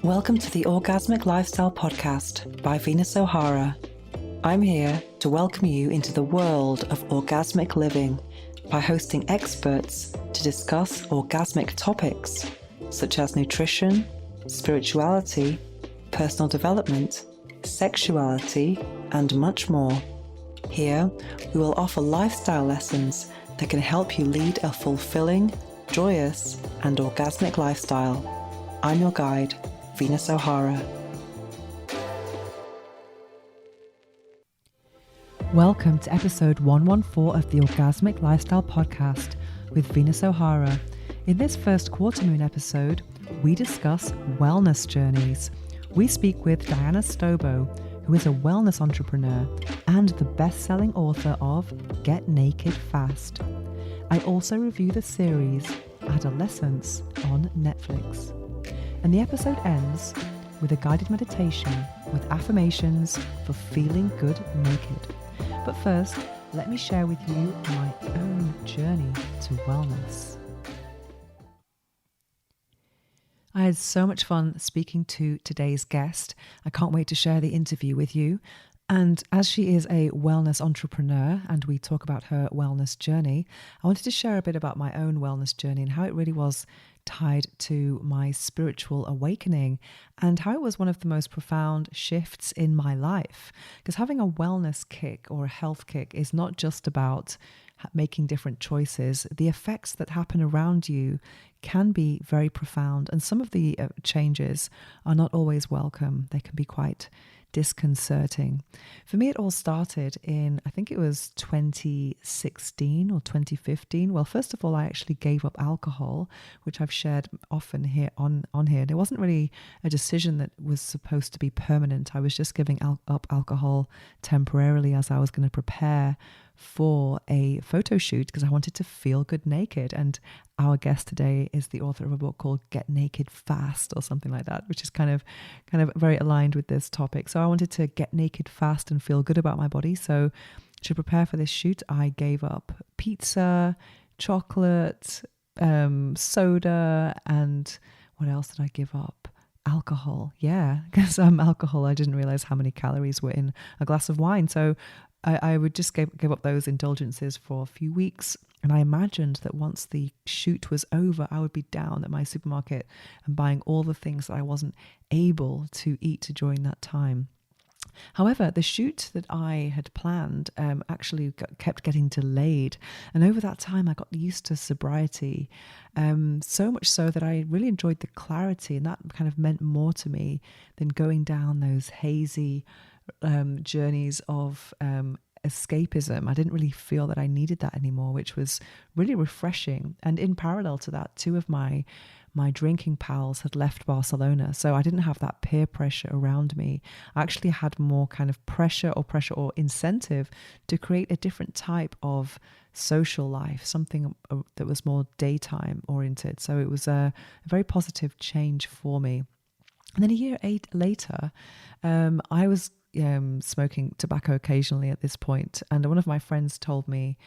Welcome to the Orgasmic Lifestyle Podcast by Venus O'Hara. I'm here to welcome you into the world of orgasmic living by hosting experts to discuss orgasmic topics such as nutrition, spirituality, personal development, sexuality, and much more. Here, we will offer lifestyle lessons that can help you lead a fulfilling, joyous, and orgasmic lifestyle. I'm your guide, Venus O'Hara. Welcome to episode 114 of the Orgasmic Lifestyle Podcast with Venus O'Hara. In this first quarter moon episode, we discuss wellness journeys. We speak with Diana Stobo, who is a wellness entrepreneur and the best-selling author of Get Naked Fast. I also review the series Adolescence on Netflix. And the episode ends with a guided meditation with affirmations for feeling good naked. But first, let me share with you my own journey to wellness. I had so much fun speaking to today's guest. I can't wait to share the interview with you. And as she is a wellness entrepreneur and we talk about her wellness journey, I wanted to share a bit about my own wellness journey and how it really was tied to my spiritual awakening and how it was one of the most profound shifts in my life. Because having a wellness kick or a health kick is not just about making different choices. The effects that happen around you can be very profound, and some of the changes are not always welcome. They can be quite disconcerting. For me, it all started in, I think it was 2016 or 2015. Well, first of all, I actually gave up alcohol, which I've shared often here on here. And it wasn't really a decision that was supposed to be permanent. I was just giving up alcohol temporarily as I was going to prepare for a photo shoot because I wanted to feel good naked. And our guest today is the author of a book called Get Naked Fast or something like that, which is kind of very aligned with this topic. So I wanted to get naked fast and feel good about my body. So to prepare for this shoot, I gave up pizza, chocolate, soda, and what else did I give up? Alcohol. Yeah, because alcohol, I didn't realize how many calories were in a glass of wine. So I would just give up those indulgences for a few weeks. And I imagined that once the shoot was over, I would be down at my supermarket and buying all the things that I wasn't able to eat during that time. However, the shoot that I had planned actually kept getting delayed. And over that time, I got used to sobriety, so much so that I really enjoyed the clarity. And that kind of meant more to me than going down those hazy journeys of escapism. I didn't really feel that I needed that anymore, which was really refreshing. And in parallel to that, two of my drinking pals had left Barcelona, so I didn't have that peer pressure around me. I actually had more kind of pressure or incentive to create a different type of social life, something that was more daytime oriented. So it was a very positive change for me. And then a year later, I was smoking tobacco occasionally at this point, and one of my friends told me,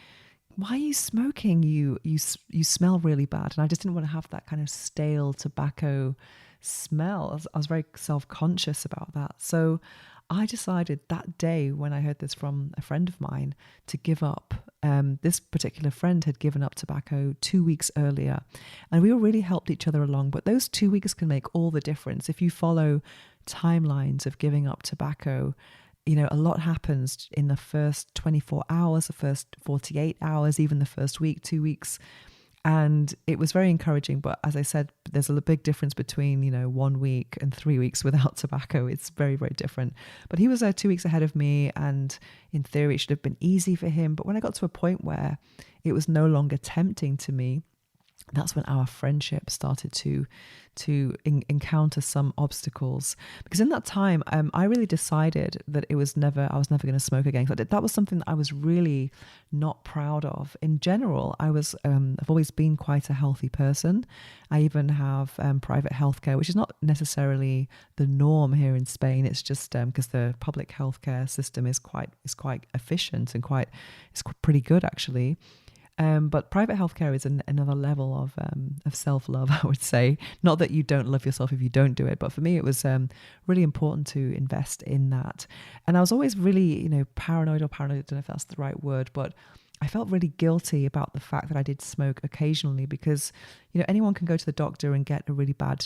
"Why are you smoking? You smell really bad." And I just didn't want to have that kind of stale tobacco smell. I was very self-conscious about that. So I decided that day when I heard this from a friend of mine to give up. This particular friend had given up tobacco 2 weeks earlier, and we all really helped each other along. But those 2 weeks can make all the difference. If you follow timelines of giving up tobacco, a lot happens in the first 24 hours, the first 48 hours, even the first week, 2 weeks. And it was very encouraging. But as I said, there's a big difference between, 1 week and 3 weeks without tobacco. It's very, very different. But he was 2 weeks ahead of me. And in theory, it should have been easy for him. But when I got to a point where it was no longer tempting to me, that's when our friendship started to encounter some obstacles. Because in that time, I really decided that I was never going to smoke again. So that was something that I was really not proud of. In general, I've always been quite a healthy person. I even have private healthcare, which is not necessarily the norm here in Spain. It's just because the public healthcare system is quite efficient and it's pretty good actually. But private healthcare is another level of self-love, I would say. Not that you don't love yourself if you don't do it, but for me, it was really important to invest in that. And I was always really, paranoid, I don't know if that's the right word, but I felt really guilty about the fact that I did smoke occasionally because, anyone can go to the doctor and get a really bad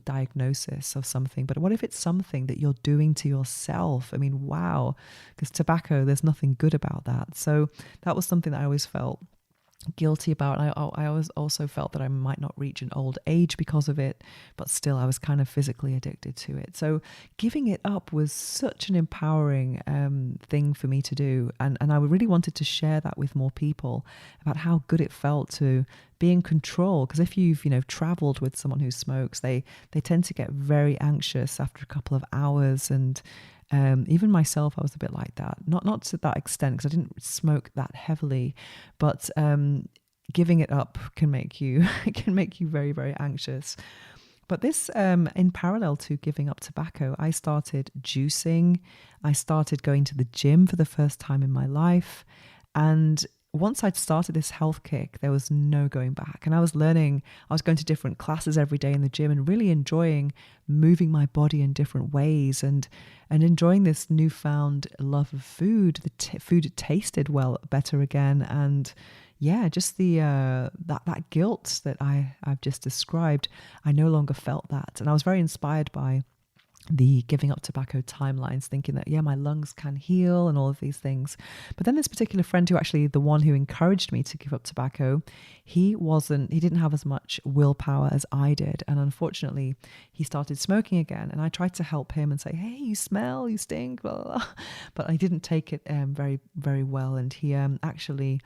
diagnosis of something. But what if it's something that you're doing to yourself? I mean, wow, because tobacco, there's nothing good about that. So that was something that I always felt guilty about. I always also felt that I might not reach an old age because of it, but still I was kind of physically addicted to it. So giving it up was such an empowering thing for me to do. And I really wanted to share that with more people about how good it felt to be in control. Because if you've, traveled with someone who smokes, they tend to get very anxious after a couple of hours. And even myself, I was a bit like that. Not to that extent, because I didn't smoke that heavily, but giving it up can make you very, very anxious. But this, in parallel to giving up tobacco, I started juicing. I started going to the gym for the first time in my life, and once I'd started this health kick, there was no going back. And I was going to different classes every day in the gym and really enjoying moving my body in different ways and enjoying this newfound love of food. Food tasted better again. And yeah, just the that guilt that I've just described, I no longer felt that. And I was very inspired by the giving up tobacco timelines, thinking that, my lungs can heal and all of these things. But then this particular friend, who actually the one who encouraged me to give up tobacco, he didn't have as much willpower as I did. And unfortunately, he started smoking again. And I tried to help him and say, hey, you smell, you stink, blah, blah, blah. But I didn't take it very, very well. And he actually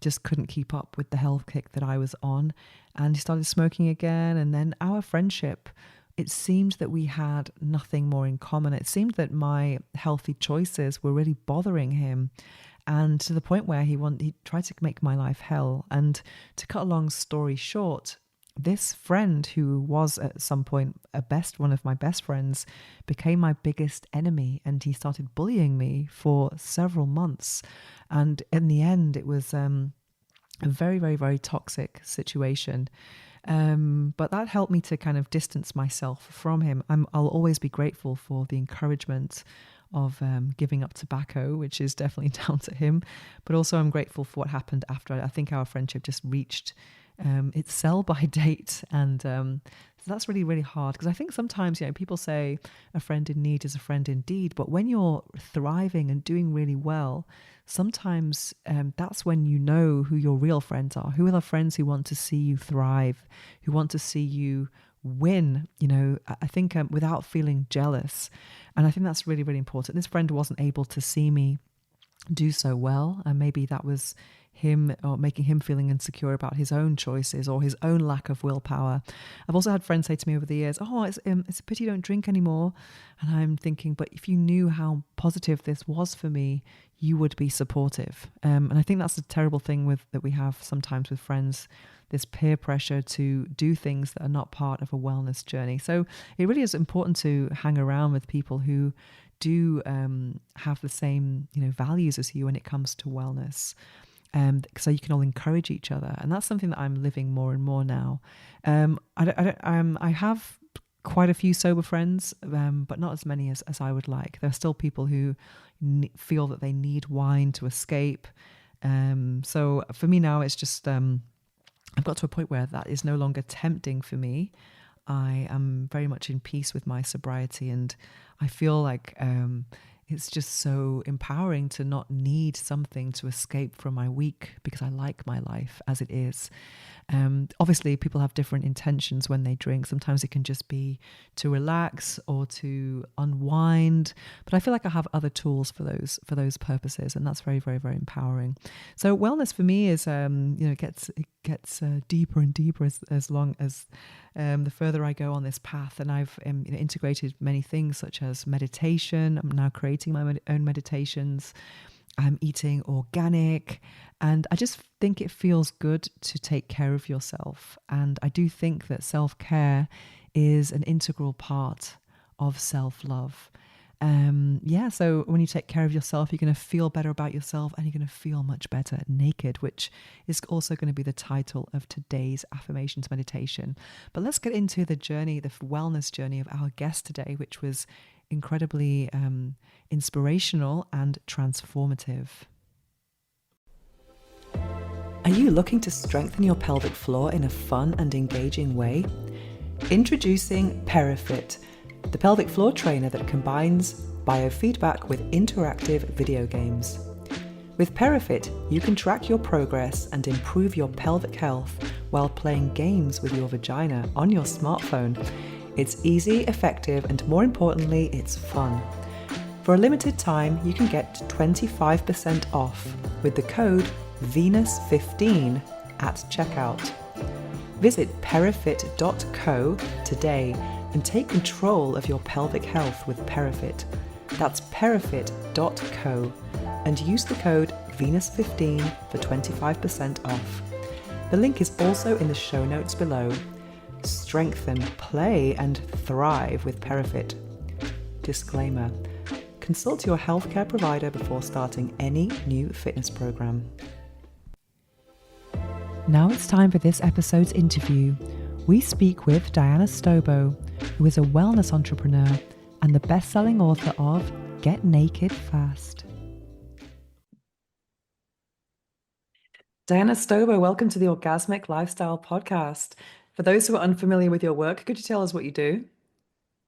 just couldn't keep up with the health kick that I was on. And he started smoking again. And then our friendship, it seemed that we had nothing more in common. It seemed that my healthy choices were really bothering him. And to the point where he tried to make my life hell. And to cut a long story short, this friend, who was at some point one of my best friends, became my biggest enemy. And he started bullying me for several months. And in the end, it was a very, very, very toxic situation. But that helped me to kind of distance myself from him. I'll always be grateful for the encouragement of giving up tobacco, which is definitely down to him. But also I'm grateful for what happened after. I think our friendship just reached its sell-by date. And so that's really, really hard. Because I think sometimes, people say a friend in need is a friend indeed. But when you're thriving and doing really well, sometimes that's when you know who your real friends are. Who are the friends who want to see you thrive, who want to see you win, I think without feeling jealous. And I think that's really, really important. This friend wasn't able to see me do so well. And maybe that was him, or making him feeling insecure about his own choices or his own lack of willpower. I've also had friends say to me over the years, it's a pity you don't drink anymore. And I'm thinking, but if you knew how positive this was for me, you would be supportive. And I think that's a terrible thing that we have sometimes with friends, this peer pressure to do things that are not part of a wellness journey. So it really is important to hang around with people who do have the same values as you when it comes to wellness. So you can all encourage each other, and that's something that I'm living more and more now. I have quite a few sober friends, but not as many as I would like. There are still people who feel that they need wine to escape. So for me now, it's just I've got to a point where that is no longer tempting for me. I am very much in peace with my sobriety, and I feel like it's just so empowering to not need something to escape from my week, because I like my life as it is. Obviously, people have different intentions when they drink. Sometimes it can just be to relax or to unwind. But I feel like I have other tools for those purposes, and that's very, very, very empowering. So wellness for me is, it gets deeper and deeper as long as the further I go on this path. And I've integrated many things such as meditation. I'm now creating my own meditations. I'm eating organic, and I just think it feels good to take care of yourself. And I do think that self-care is an integral part of self-love. Yeah, so when you take care of yourself, you're going to feel better about yourself and you're going to feel much better naked, which is also going to be the title of today's affirmations meditation. But let's get into the journey, the wellness journey of our guest today, which was incredibly inspirational and transformative. Are you looking to strengthen your pelvic floor in a fun and engaging way? Introducing PeriFit, the pelvic floor trainer that combines biofeedback with interactive video games. With PeriFit, you can track your progress and improve your pelvic health while playing games with your vagina on your smartphone. It's easy, effective, and more importantly, it's fun. For a limited time, you can get 25% off with the code Venus15 at checkout. Visit perifit.co today and take control of your pelvic health with PeriFit. That's perifit.co and use the code Venus15 for 25% off. The link is also in the show notes below. Strengthen, play, and thrive with PeriFit. Disclaimer: consult your healthcare provider before starting any new fitness program. Now it's time for this episode's interview. We speak with Diana Stobo, who is a wellness entrepreneur and the best-selling author of Get Naked Fast. Diana Stobo, welcome to the Orgasmic Lifestyle Podcast. For those who are unfamiliar with your work, could you tell us what you do?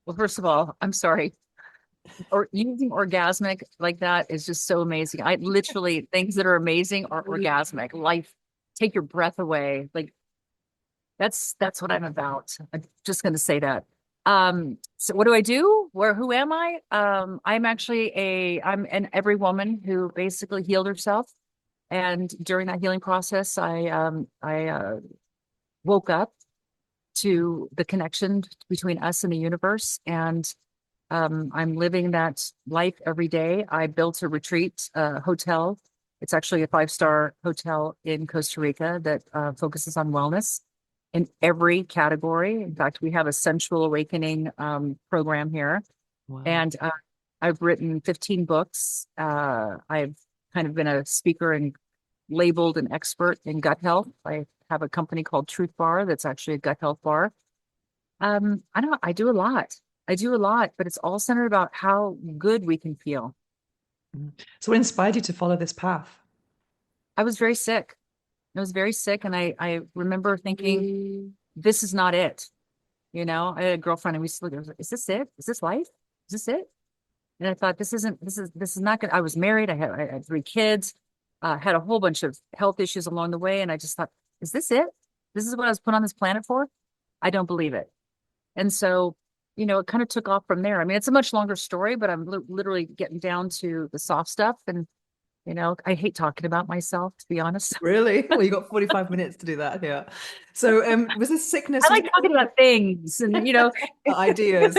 Well, first of all, I'm sorry. Or using orgasmic like that is just so amazing. I literally things that are amazing are orgasmic. Life, take your breath away. Like that's what I'm about. I'm just going to say that. So what do I do? Who am I? I'm an every woman who basically healed herself. And during that healing process, I woke up to the connection between us and the universe. And I'm living that life every day. I built a retreat hotel. It's actually a 5-star hotel in Costa Rica that focuses on wellness in every category. In fact, we have a sensual awakening program here. Wow. And I've written 15 books. I've kind of been a speaker and labeled an expert in gut health. I have a company called Truth Bar that's actually a gut health bar. I don't know. I do a lot. But it's all centered about how good we can feel. So what inspired you to follow this path? I was very sick. And I remember thinking, this is not it. You know, I had a girlfriend and we used to look, is this it? Is this life? Is this it? And I thought, this is not good. I was married. I had 3 kids, had a whole bunch of health issues along the way. And I just thought, is this it? This is what I was put on this planet for? I don't believe it. And so, you know, it kind of took off from there. I mean, it's a much longer story, but I'm literally getting down to the soft stuff. And, you know, I hate talking about myself, to be honest. Really? Well, you got 45 minutes to do that here. So was this sickness? I like talking about things and, you know, ideas.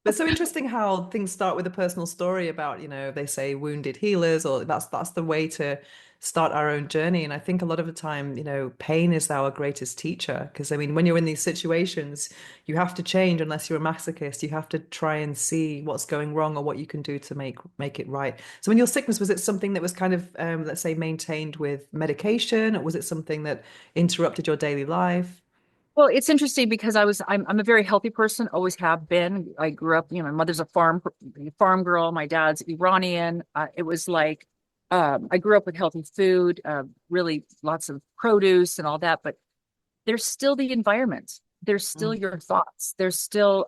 But so interesting how things start with a personal story about, they say wounded healers, or that's the way to start our own journey. And I think a lot of the time, pain is our greatest teacher. Because I mean, when you're in these situations, you have to change unless you're a masochist. You have to try and see what's going wrong or what you can do to make it right. So in your sickness, was it something that was kind of, let's say, maintained with medication, or was it something that interrupted your daily life? well, it's interesting because I'm a very healthy person, always have been. I grew up, you know, my mother's a farm girl, my dad's Iranian. It was like I grew up with healthy food, really lots of produce and all that, but there's still the environment. There's still your thoughts. There's still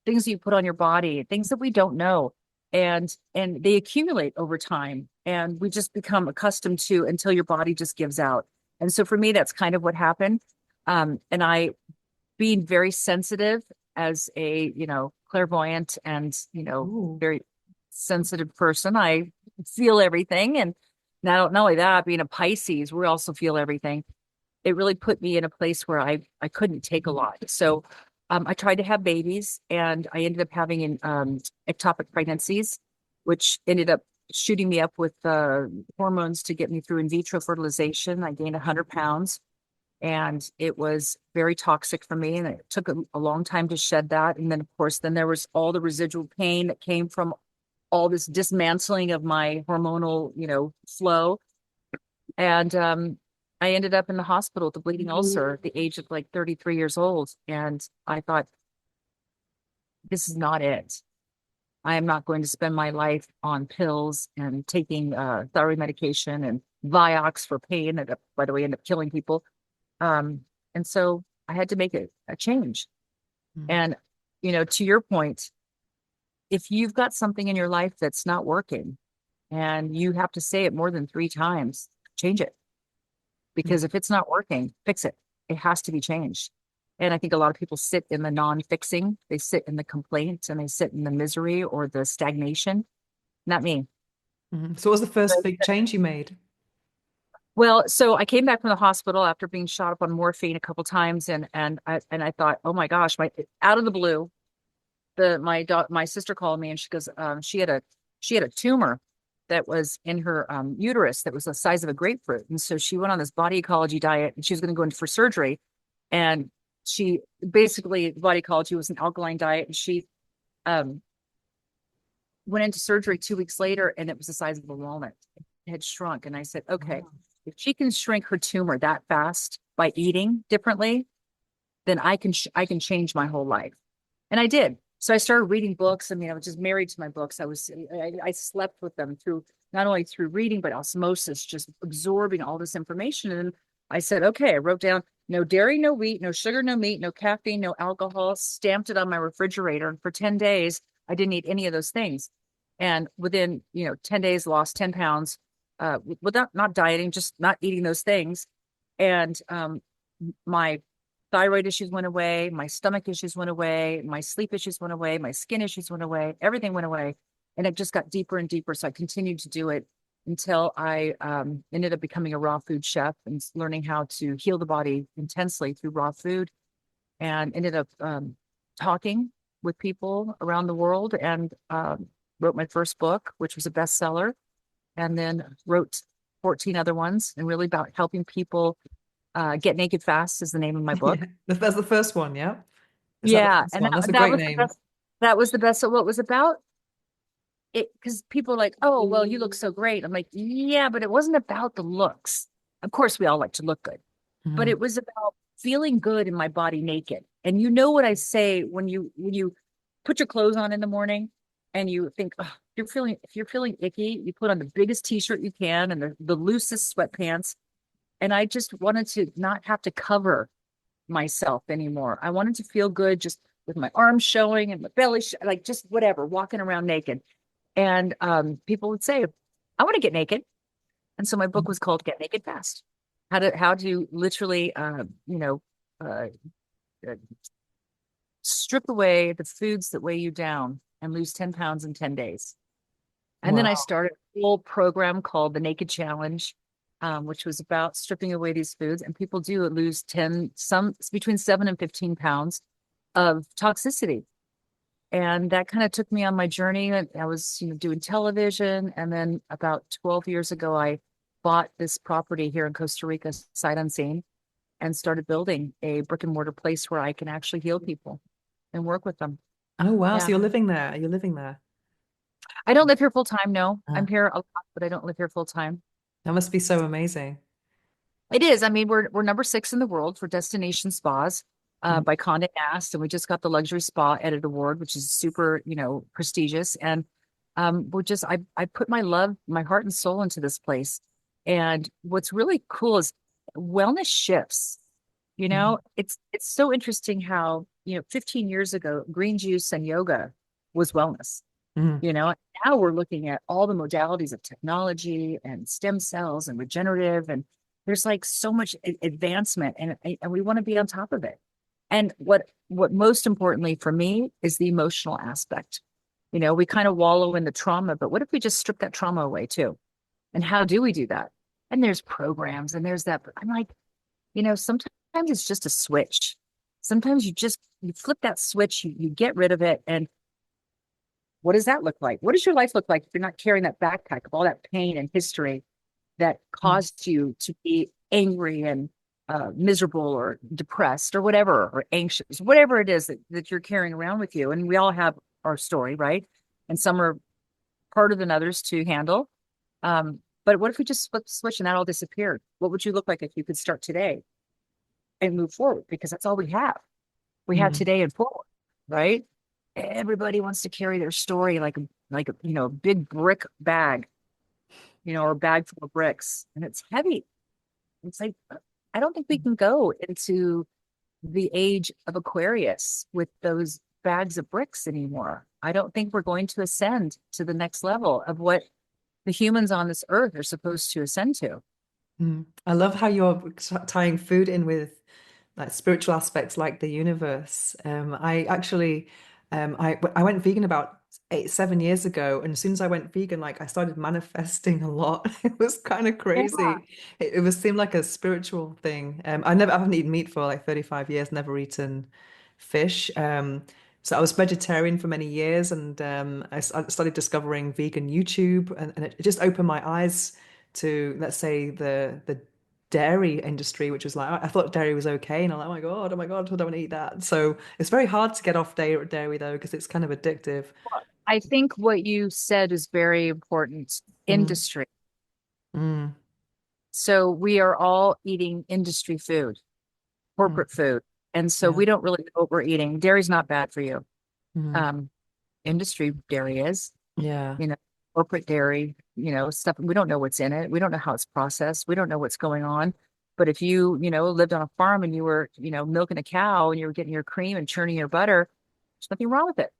things that you put on your body, things that we don't know. And they accumulate over time. And we just become accustomed to until your body just gives out. And so for me, that's kind of what happened. And I, being very sensitive as a, you know, clairvoyant and, you know, Ooh. very sensitive person, I feel everything. And not only that, being a Pisces, we also feel everything. It really put me in a place where I couldn't take a lot. So I tried to have babies and I ended up having ectopic pregnancies, which ended up shooting me up with hormones to get me through in vitro fertilization. I gained 100 pounds. and it was very toxic for me. And it took a long time to shed that. And then, of course, then there was all the residual pain that came from all this dismantling of my hormonal, flow. And I ended up in the hospital with a bleeding ulcer at the age of like 33 years old. And I thought, this is not it. I am not going to spend my life on pills and taking thyroid medication and Vioxx for pain that, by the way, end up killing people. Um, and so I had to make a change. Mm. And, to your point, if you've got something in your life that's not working and you have to say it more than 3 times, change it. Because Mm. if it's not working, fix it. It has to be changed. And I think a lot of people sit in the non-fixing, they sit in the complaint and they sit in the misery or the stagnation. Not me. Mm. So what was the first big change you made? Well, so I came back from the hospital after being shot up on morphine a couple times, and I thought, oh my gosh, my out of the blue, my sister called me and she goes, she had a tumor that was in her uterus that was the size of a grapefruit, and so she went on this body ecology diet, and she was going to go in for surgery, and she basically body ecology was an alkaline diet, and she um went into surgery 2 weeks later, and it was the size of a walnut. It had shrunk, and I said, okay, Wow. if she can shrink her tumor that fast by eating differently, then I can change my whole life. And I did. So I started reading books. I mean, I was just married to my books. I slept with them through not only through reading, but osmosis, just absorbing all this information. And I said, okay, I wrote down no dairy, no wheat, no sugar, no meat, no caffeine, no alcohol, stamped it on my refrigerator. And for 10 days, I didn't eat any of those things. And within, 10 days, lost 10 pounds, without not dieting, just not eating those things. And my thyroid issues went away, my stomach issues went away, my sleep issues went away, my skin issues went away, everything went away. And it just got deeper and deeper. So I continued to do it until I ended up becoming a raw food chef and learning how to heal the body intensely through raw food, and ended up talking with people around the world, and wrote my first book, which was a bestseller, and then wrote 14 other ones, and really about helping people. Get Naked Fast is the name of my Yeah. book. That's the first one, yeah? Is that the Yeah, first and one? That's a that great was the name. best. That was the best. So what it was about it, because people are like, oh, well, you look so great. I'm like, yeah, but it wasn't about the looks. Of course, we all like to look good, but Mhm. it was about feeling good in my body naked. And you know what I say when you put your clothes on in the morning and you think, oh, if you're feeling icky, you put on the biggest t-shirt you can and the loosest sweatpants. And I just wanted to not have to cover myself anymore. I wanted to feel good just with my arms showing and my belly, like just whatever, walking around naked. And people would say, I want to get naked. And so my book was called Get Naked Fast. How to literally, uh, uh, strip away the foods that weigh you down and lose 10 pounds in 10 days. And then I Wow. started a whole program called the Naked Challenge, which was about stripping away these foods. And people do lose 10, some between 7 and 15 pounds of toxicity. And that kind of took me on my journey. I was, doing television. And then about 12 years ago, I bought this property here in Costa Rica, sight unseen, and started building a brick and mortar place where I can actually heal people and work with them. Oh, wow. So Yeah. you're living there. You're living there. I don't live here full time. No, I'm Ah, here a lot, but I don't live here full time. that must be so amazing. It is. I mean, we're number 6 in the world for destination spas Mhm. by Condé Nast, and we just got the Luxury Spa Edit Award, which is super, prestigious. And we're just I put my love, my heart and soul into this place. And what's really cool is wellness shifts. Mhm. It's so interesting how, 15 years ago, green juice and yoga was wellness. Mhm. You know, now we're looking at all the modalities of technology and stem cells and regenerative, and there's like so much advancement, and we want to be on top of it. And what most importantly for me is the emotional aspect. We kind of wallow in the trauma, but what if we just strip that trauma away too? And how do we do that? And there's programs and there's that. But I'm like, sometimes it's just a switch. Sometimes you flip that switch, you get rid of it, and what does that look like? What does your life look like if you're not carrying that backpack of all that pain and history that Mhm. caused you to be angry and miserable or depressed or whatever, or anxious, whatever it is that you're carrying around with you. And we all have our story, right? And some are harder than others to handle. But what if we just flip the switch and that all disappeared? What would you look like if you could start today and move forward? Because that's all we have. We have Mm. today and forward, right? Everybody wants to carry their story like a a big brick bag, or a bag full of bricks, and it's heavy. It's like I don't think we can go into the age of Aquarius with those bags of bricks anymore. I don't think we're going to ascend to the next level of what the humans on this earth are supposed to ascend to. Mm. I love how you're tying food in with like spiritual aspects like the universe. I actually, I went vegan about 7 years ago, and as soon as I went vegan, like I started manifesting a lot. It was kind of Yeah. crazy. It was seemed like a spiritual thing. I haven't eaten meat for like 35 years, never eaten fish. So I was vegetarian for many years, and I started discovering vegan YouTube, and it just opened my eyes to, let's say, the dairy industry, which was like I thought dairy was okay, and I'm like, oh my God, I don't want to eat that. So it's very hard to get off dairy though, because it's kind of addictive. I think what you said is very important. Mm, Industry. mm, So we are all eating industry food, mm, corporate food. And so yeah. we don't really know what we're eating. Dairy's not bad for you. Mm, Um, Industry dairy is, yeah. you know, corporate dairy, stuff. We don't know what's in it. We don't know how it's processed. We don't know what's going on. But if you lived on a farm and you were, milking a cow and you were getting your cream and churning your butter, there's nothing wrong with it.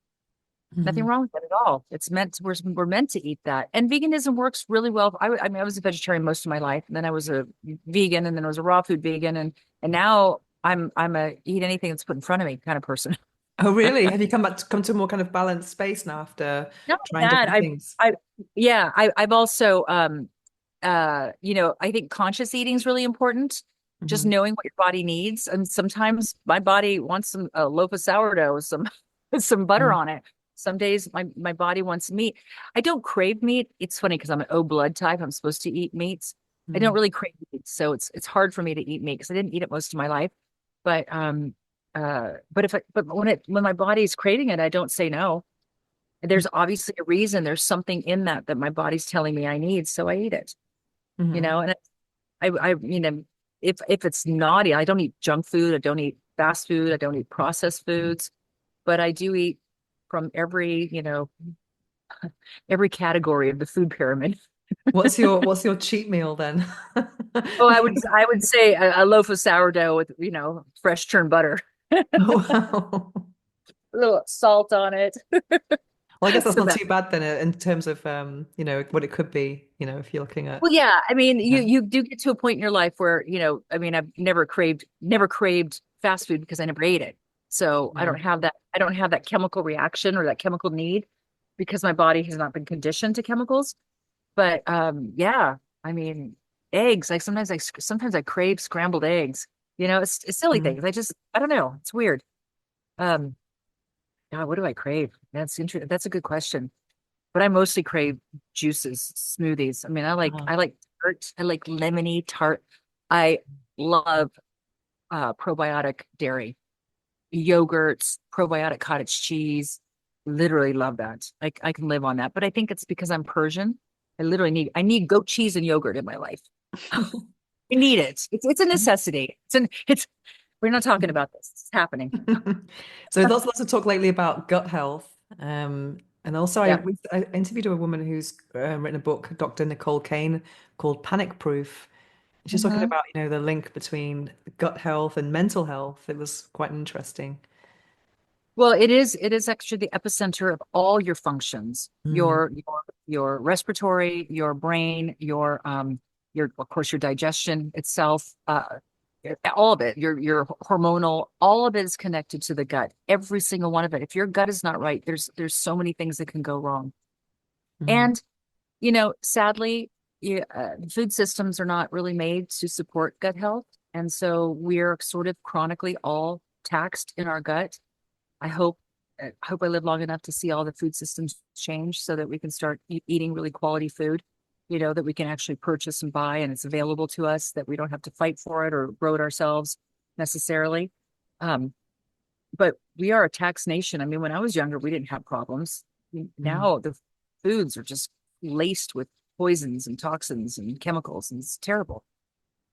Nothing Mm, wrong with it at all. It's meant to, we're meant to eat that. And veganism works really well. I mean, I was a vegetarian most of my life, and then I was a vegan, and then I was a raw food vegan, and now I'm a eat anything that's put in front of me kind of person. oh really? Have you come to a more kind of balanced space now after Not only trying that, different things? yeah, I've also I think conscious eating is really important. Just Hmm. knowing what your body needs. And sometimes my body wants a loaf of sourdough with some some butter Mm, on it. Some days my body wants meat. I don't crave meat. It's funny because I'm an O blood type. I'm supposed to eat meats. I don't mm, really crave meat, so it's hard for me to eat meat because I didn't eat it most of my life. But but when my body's craving it, I don't say no. There's obviously a reason. There's something in that my body's telling me I need, so I eat it. mm, And if it's naughty, I don't eat junk food. I don't eat fast food. I don't eat processed foods, but I do eat from every category of the food pyramid. what's your cheat meal then? Oh, I would say a loaf of sourdough with, fresh churned butter, a Oh, wow. little salt on it. Well, I guess that's So not that, too bad then in terms of what it could be, if you're looking at well, yeah, I mean, you yeah. you do get to a point in your life where, I mean, I've never craved fast food because I never ate it. So Mm, I don't have that chemical reaction or that chemical need because my body has not been conditioned to chemicals. But yeah, I mean, eggs, like sometimes I crave scrambled eggs. It's silly mm, things. I don't know. It's weird. Um, God, what do I crave? That's interesting. That's a good question. But I mostly crave juices, smoothies. I mean, uh-huh. I like tart. I like lemony tart. I love probiotic dairy, yogurts, probiotic cottage cheese. Literally love that. I can live on that. But I think it's because I'm Persian. I need goat cheese and yogurt in my life. I need it. It's a necessity. We're not talking about this. It's happening. So there's lots of talk lately about gut health. And also Yeah. I interviewed a woman who's written a book, Dr. Nicole Kane, called Panic Proof. She's talking Mhm. about, the link between gut health and mental health. It was quite interesting. Well, it is actually the epicenter of all your functions, Mm, your respiratory, your brain, your of course your digestion itself, all of it, your hormonal, all of it is connected to the gut. Every single one of it. If your gut is not right, there's so many things that can go wrong. mm, And sadly, food systems are not really made to support gut health, and so we're sort of chronically all taxed in our gut. I hope I live long enough to see all the food systems change so that we can start eating really quality food. that we can actually purchase and buy, and it's available to us, that we don't have to fight for it or grow it ourselves necessarily. Um, but we are a tax nation. I mean, when I was younger, we didn't have problems. Mm. Now the foods are just laced with poisons and toxins and chemicals, and it's terrible.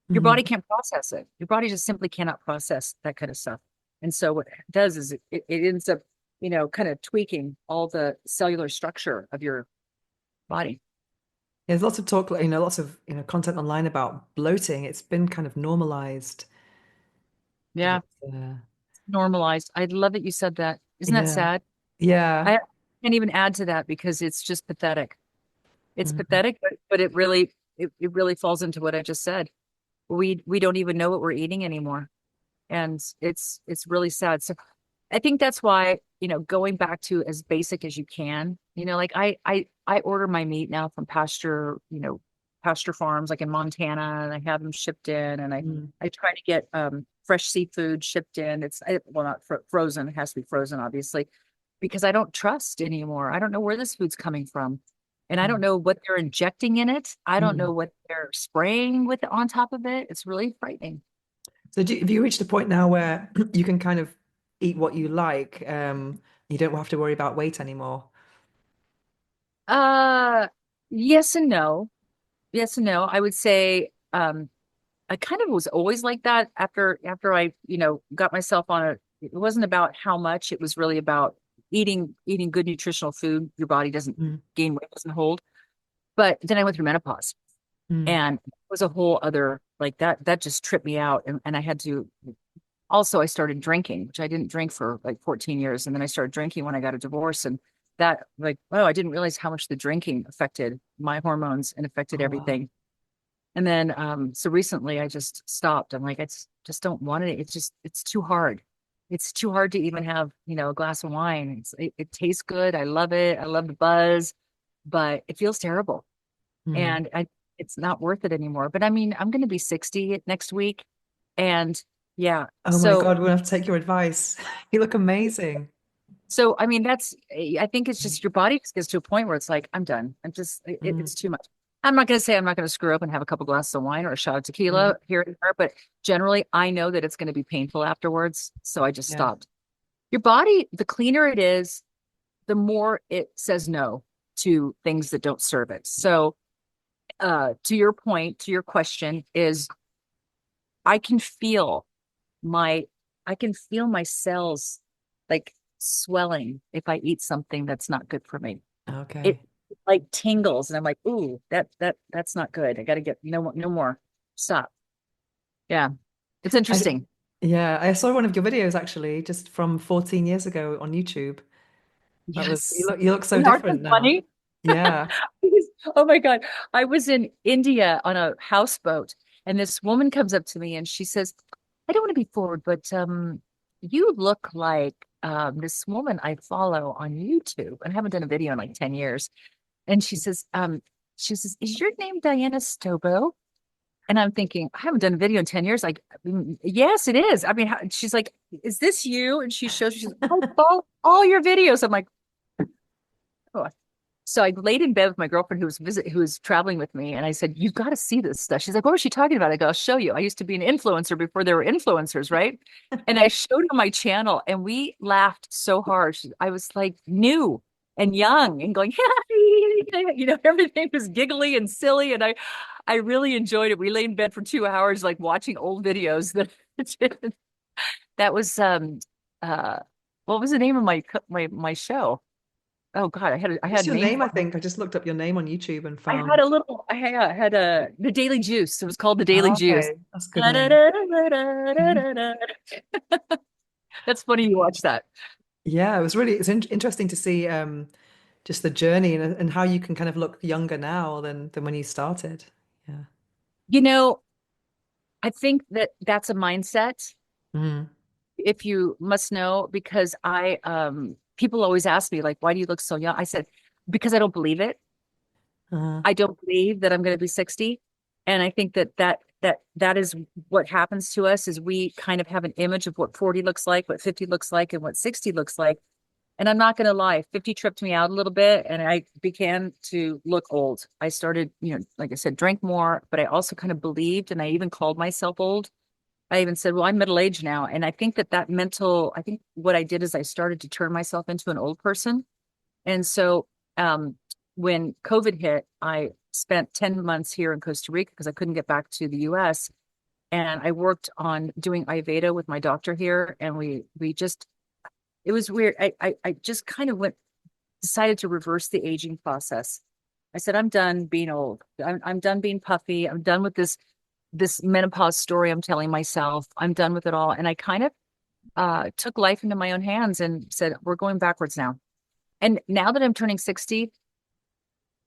Your body Mm. can't process it. Your body just simply cannot process that kind of stuff. And so what it does is it ends up, kind of tweaking all the cellular structure of your body. There's lots of talk, lots of content online about bloating. It's been kind of normalized, but Yeah, it's normalized. I love that you said that. Isn't that yeah, sad? yeah. I can't even add to that because it's just pathetic. It's Mm. pathetic, but it really falls into what I just said. We don't even know what we're eating anymore. And it's really sad. So I think that's why, going back to as basic as you can, like I order my meat now from pasture farms like in Montana, and I have them shipped in, and I Mm. I try to get fresh seafood shipped in. Well, not frozen, it has to be frozen obviously, because I don't trust anymore. I don't know where this food's coming from. And I don't Mm. know what they're injecting in it. I don't Mm. know what they're spraying with on top of it. It's really frightening. So have you reached a point now where you can kind of eat what you like? You don't have to worry about weight anymore. Uh, yes and no. Yes and no. I would say I kind of was always like that after I, got myself on a it wasn't about how much, it was really about eating good nutritional food. Your body doesn't Mm. gain weight, doesn't hold. But then I went through menopause, Mm. and it was a whole other like that just tripped me out, and I had to also I started drinking, which I didn't drink for like 14 years. And then I started drinking when I got a divorce. And that, like, oh, I didn't realize how much the drinking affected my hormones and affected Oh wow. everything. And then, so recently I just stopped. I'm like, just don't want it. It's too hard. It's too hard to even have, a glass of wine. It tastes good. I love it. I love the buzz, but it feels terrible. Mm. And it's not worth it anymore. But I mean, I'm going to be 60 next week. And yeah, Oh my God, we'll have to take your advice. You look amazing. I mean, I think it's just your body just gets to a point where it's like, I'm done. Mm. It's too much. I'm not going to say I'm not going to screw up and have a couple glasses of wine or a shot of Mm. tequila here and there, but generally I know that it's going to be painful afterwards. So I just Yeah. stopped. Your body, the cleaner it is, the more it says no to things that don't serve it. So, to your point, to your question is I can feel my I can feel my cells like swelling if I eat something that's not good for me. It Okay. like tingles, and I'm like, ooh, that's not good. I got to get no more. Stop. Yeah, it's I interesting. yeah, I saw one of your videos actually, just from 14 years ago on YouTube. That was Yes. you look so Aren't they different now. funny? Yeah. Oh my God. I was in India on a houseboat, and this woman comes up to me and she says, I don't want to be forward, but you look like this woman I follow on YouTube. And I haven't done a video in like 10 years. And she says, is your name Diana Stobo? And I'm thinking, I haven't done a video in 10 years. Like, yes, it is. I mean, she's like, is this you? And she shows, she's like, I follow all your videos. I'm like, oh. So I laid in bed with my girlfriend who was traveling with me, and I said, "You've got to see this stuff." She's like, "What was she talking about?" I go, "I'll show you. I used to be an influencer before there were influencers, right?" And I showed her my channel, and we laughed so hard. I was like new and young and going, everything was giggly and silly, and I really enjoyed it. We lay in bed for 2 hours, like watching old videos. That was uh, what was the name of my show? Oh God, I What's had a your name name? for I it. think I just looked up your name on YouTube and I had found. a little, I had a the Daily Juice. It was called the Daily Oh, Juice. okay, that's a good name. That's funny you watch that. Yeah, it's interesting to see just the journey and how you can kind of look younger now than when you started. Yeah. You know, I think that that's a mindset, Mm. if you must know, because people always ask me, like, why do you look so young? I said, because I don't believe it. Uh, I don't believe that I'm going to be 60. And I think that is what happens to us is we kind of have an image of what 40 looks like, what 50 looks like, and what 60 looks like. And I'm not going to lie, 50 tripped me out a little bit and I began to look old. I started, like I said, drank more, but I also kind of believed and I even called myself old. I even said, well, I'm middle aged now. And I think I think what I did is I started to turn myself into an old person. And so um, when COVID hit, I spent 10 months here in Costa Rica because I couldn't get back to the US. And I worked on doing Ayurveda with my doctor here. And we just, it was weird. I just kind of decided to reverse the aging process. I said, I'm done being old. I'm done being puffy. I'm done with this menopause story I'm telling myself. I'm done with it all. And I kind of took life into my own hands and said, we're going backwards now. And now that I'm turning 60,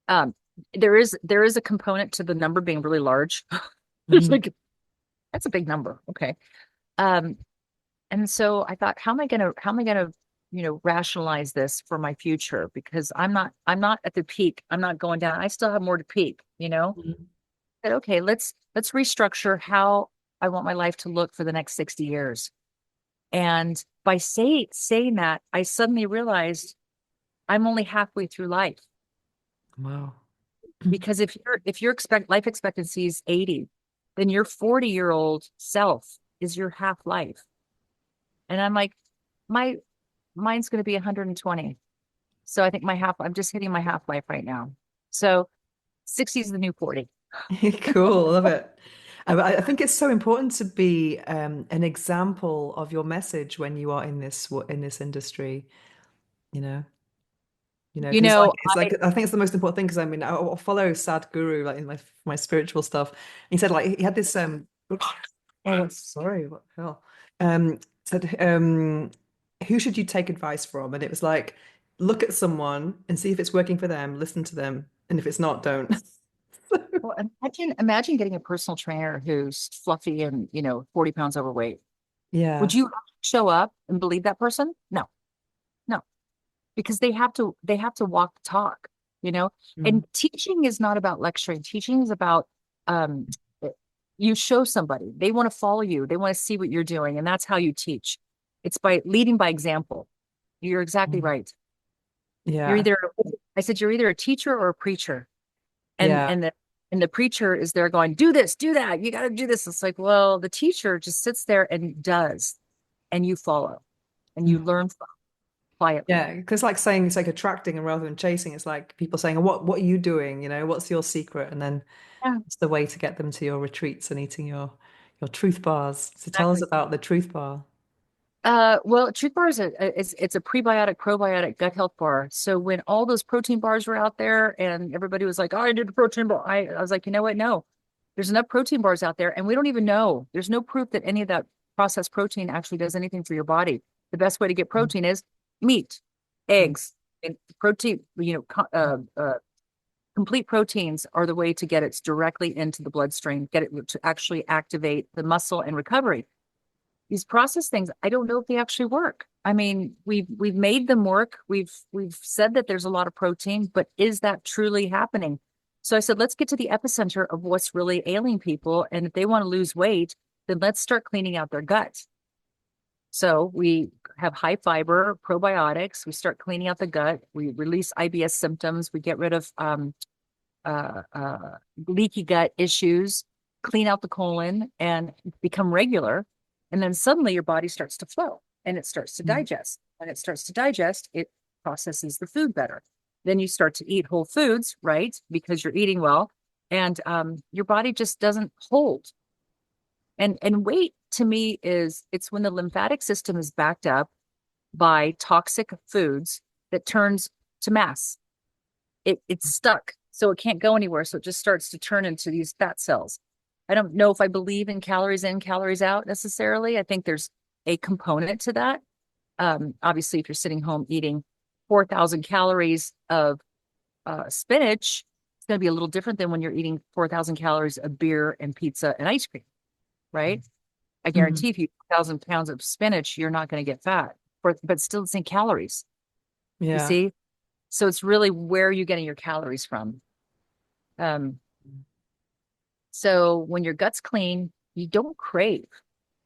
um, there is a component to the number being really large. There's Mhm. like that's a big number. Okay. Um, and so I thought, how am I gonna, rationalize this for my future? Because I'm not at the peak. I'm not going down. I still have more to peak. Mhm. Said, okay, let's restructure how I want my life to look for the next 60 years. And by saying that, I suddenly realized I'm only halfway through life. Wow. Because if your life expectancy is 80, then your 40-year-old self is your half life. And I'm like, my mine's going to be 120. So I think I'm just hitting my half life right now. So 60 is the new 40. Cool, love it. I think it's so important to be an example of your message when you are in this industry, you know. You Because know, it's like I think it's the most important thing because I mean I'll follow Sadhguru like in my spiritual stuff. He said like he had this oh sorry what the hell said who should you take advice from? And it was like look at someone and see if it's working for them, listen to them, and if it's not, don't. well, imagine getting a personal trainer who's fluffy and, 40 pounds overweight. Would Yeah. you show up and believe that person? No, no, because they have to walk the talk, you know? Mm. And teaching is not about lecturing. Teaching is about um you show somebody, they want to follow you, they want to see what you're doing, and that's how you teach. It's by leading by example. You're exactly Mm. right. You're Yeah. either I said you're either a teacher or a preacher. And Yeah. and the preacher is there going, do this, do that, you got to do this. It's like, well, the teacher just sits there and does, and you follow and you learn from quietly. Yeah, because like saying it's like attracting and rather than chasing, it's like people saying, what are you doing? What's your secret? And then Yeah, it's the way to get them to your retreats and eating your truth bars. So tell us exactly. about the truth bar. Well, Truth Bar is it's a prebiotic, probiotic gut health bar. So when all those protein bars were out there and everybody was like, oh, I did a protein bar, I was like, you know what? No, there's enough protein bars out there, and we don't even know. There's no proof that any of that processed protein actually does anything for your body. The best way to get Mm. protein is meat, Mm. eggs, and protein. Complete proteins are the way to get it directly into the bloodstream, get it to actually activate the muscle and recovery. These process things, I don't know if they actually work. I mean, we've made them work. We've said that there's a lot of protein, but is that truly happening? So I said, let's get to the epicenter of what's really ailing people. And if they want to lose weight, then let's start cleaning out their gut. So we have high fiber probiotics. We start cleaning out the gut. We release IBS symptoms. We get rid of uh, uh, leaky gut issues, clean out the colon, and become regular. And then suddenly your body starts to flow and it starts to Mm. digest. When it starts to digest, it processes the food better. Then you start to eat whole foods, right? Because you're eating well, and your body just doesn't hold. And weight to me is it's when the lymphatic system is backed up by toxic foods that turns to mass. It's stuck, so it can't go anywhere. So it just starts to turn into these fat cells. I don't know if I believe in calories in, calories out necessarily. I think there's a component to that. Obviously, if you're sitting home eating 4,000 calories of spinach, it's going to be a little different than when you're eating 4,000 calories of beer and pizza and ice cream, right? I Mm. guarantee if you eat 1,000 pounds of spinach, you're not going to get fat, but still the same calories. You Yeah. see? So it's really where are you getting your calories from? Um, so when your gut's clean, you don't crave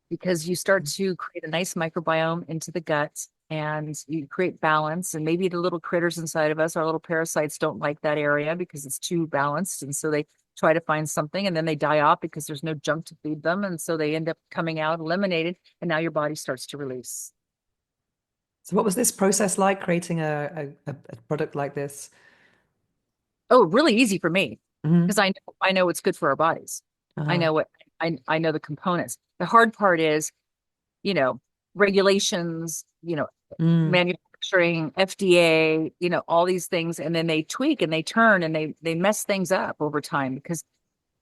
because you start to create a nice microbiome into the gut. and you create balance. And maybe the little critters inside of us, our little parasites, don't like that area because it's too balanced. And so they try to find something and then they die off because there's no junk to feed them. And so they end up coming out eliminated. And now your body starts to release. So what was this process like creating a product like this? Oh, really easy for me because Hmm. I know what's good for our bodies. I Uh-huh. know what I know the components. The hard part is, you know, regulations, Mm. manufacturing, FDA, all these things, and then they tweak and they turn and they mess things up over time because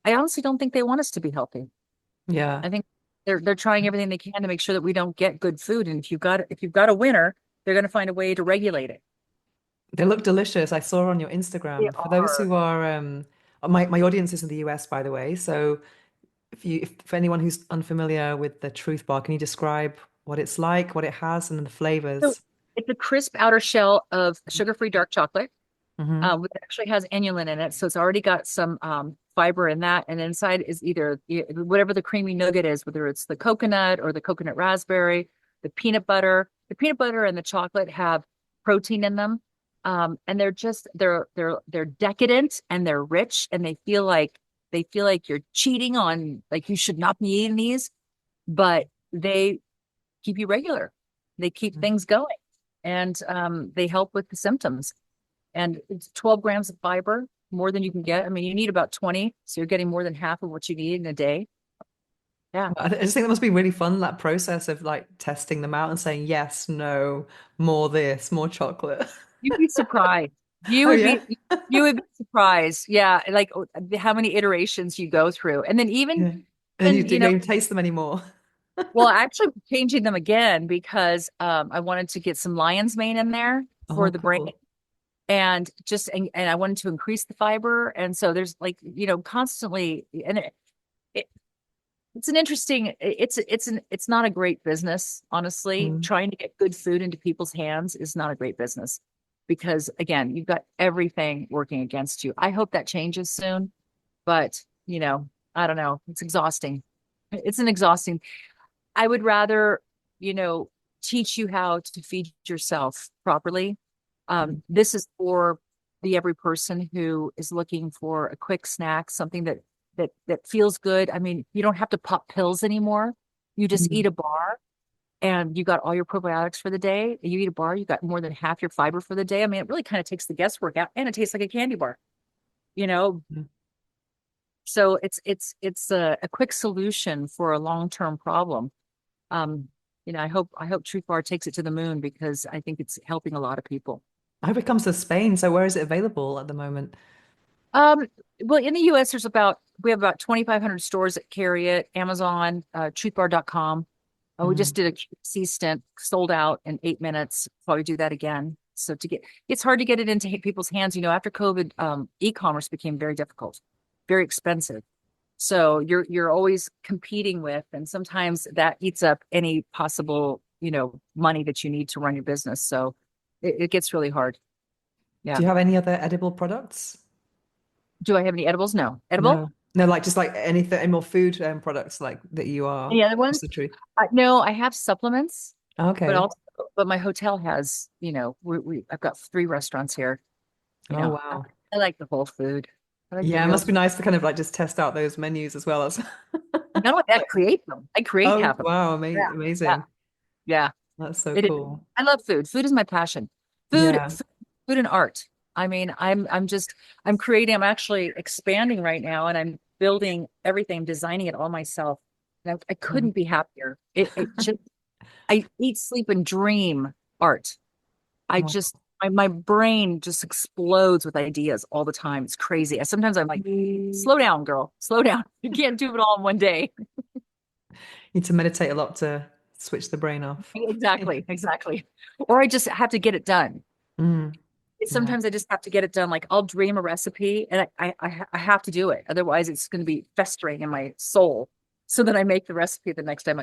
I honestly don't think they want us to be healthy. Yeah. I think they're trying everything they can to make sure that we don't get good food. And if you've got a winner, they're going to find a way to regulate it. They look delicious. I saw on your They Instagram. For those are. who are my audience is in the US, by the way. So if for anyone who's unfamiliar with the Truth Bar, can you describe what it's like, what it has, and then the So flavors? it's a crisp outer shell of sugar-free dark chocolate. Hmm. Which actually has inulin in it. So it's already got some fiber in that. And inside is either whatever the creamy nougat is, whether it's the coconut or the coconut raspberry, the peanut butter. The peanut butter and the chocolate have protein in them. And they're decadent and they're rich and they feel like you're cheating on like you should not be eating these, but they keep you regular. They keep things going and they help with the symptoms and it's 12 grams of fiber, more than you can get. I mean, you need about 20, so you're getting more than half of what you need in a day. Yeah. I just think that must be really fun, that process of like testing them out and saying yes, no, more this, more chocolate. You'd be surprised. You Oh would yeah. be you would be surprised. Yeah, like how many iterations you go through. And then Yeah. And you even, don't even taste them anymore. well, actually changing them again because I wanted to get some lion's mane in there for Oh, the brain cool. and I wanted to increase the fiber. And so there's like, constantly and it, it's an interesting it's not a great business, honestly. Mm. Trying to get good food into people's hands is not a great business because again, you've got everything working against you. I hope that changes soon, but I don't know. It's exhausting. It's an exhausting. I would rather, you know, teach you how to feed yourself properly. Mm. This is for the every person who is looking for a quick snack, something that feels good. I mean, you don't have to pop pills anymore. You just eat Mm. a bar and you got all your probiotics for the day. You eat a bar, you got more than half your fiber for the day. I mean, it really kind of takes the guesswork out and it tastes like a candy bar, you know? Mm. So it's a quick solution for a long-term problem. Um, I hope Truth Bar takes it to the moon because I think it's helping a lot of people. I hope it comes to Spain. So where is it available at the moment? Um, well, in the US, we have about 2,500 stores that carry it, Amazon, truthbar.com. We just Mm. did a QC stint, sold out in 8 minutes. Probably do that again. So it's hard to get it into people's hands. After COVID, e-commerce became very difficult, very expensive. So you're always competing with, and sometimes that eats up any possible, money that you need to run your business. So it gets really hard. Do Yeah. you have any other edible products? Do I have any edibles? No. Edible? No. No, like just like anything, any more food products like that you are. Any other What's ones? the truth? No, I have supplements, but Okay. also, but my hotel has, I've got three restaurants here. Oh, I, wow. I like the whole food. I like the Yeah, it real must be food. nice to kind of like just test out those menus as well as Not only that, create them. I create Oh, half of them. wow, Yeah. Yeah. amazing. Yeah. That's so It is. cool. I love food. Food is my passion. Food, Yeah. food, food and art. I mean, I'm creating, I'm actually expanding right now and I'm building everything, designing it all myself. And I couldn't Mm. be happier. It just, I eat, sleep, and dream art. I Wow. just, my brain just explodes with ideas all the time. It's crazy. Sometimes I'm like, slow down, girl, slow down. You can't do it all in one day. Need to meditate a lot to switch the brain off. Exactly, exactly. Or I just have to get it done. Mm. Yeah. Sometimes I just have to get it done. Like I'll dream a recipe and I have to do it. Otherwise, it's going to be festering in my soul. So then I make the recipe the next time.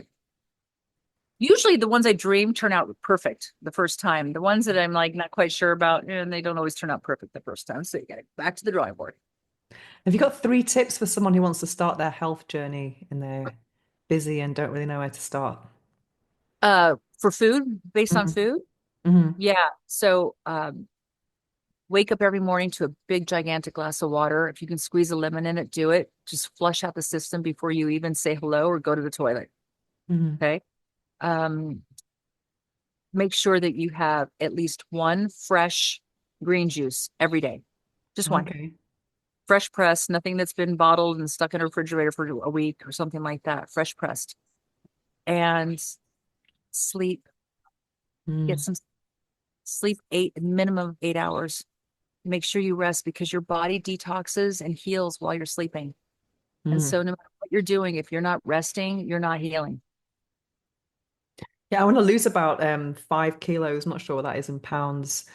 Usually the ones I dream turn out perfect the first time. The ones that I'm like not quite sure about, and they don't always turn out perfect the first time. So you got to back to the drawing board. Have you got three tips for someone who wants to start their health journey and they're busy and don't really know where to start? For food, based on Mm. food. Hmm. Yeah. So wake up every morning to a big, gigantic glass of water. If you can squeeze a lemon in it, do it. Just flush out the system before you even say hello or go to the toilet. Hmm. Okay. Um, make sure that you have at least one fresh green juice every day. Just one. Okay. Fresh pressed, nothing that's been bottled and stuck in a refrigerator for a week or something like that. Fresh pressed. And sleep. Get Mm. some sleep, minimum 8 hours. Make sure you rest because your body detoxes and heals while you're sleeping. And Mm. so no matter what you're doing, if you're not resting, you're not healing. Yeah, I want to lose about 5 kilos. I'm not sure what that is in pounds,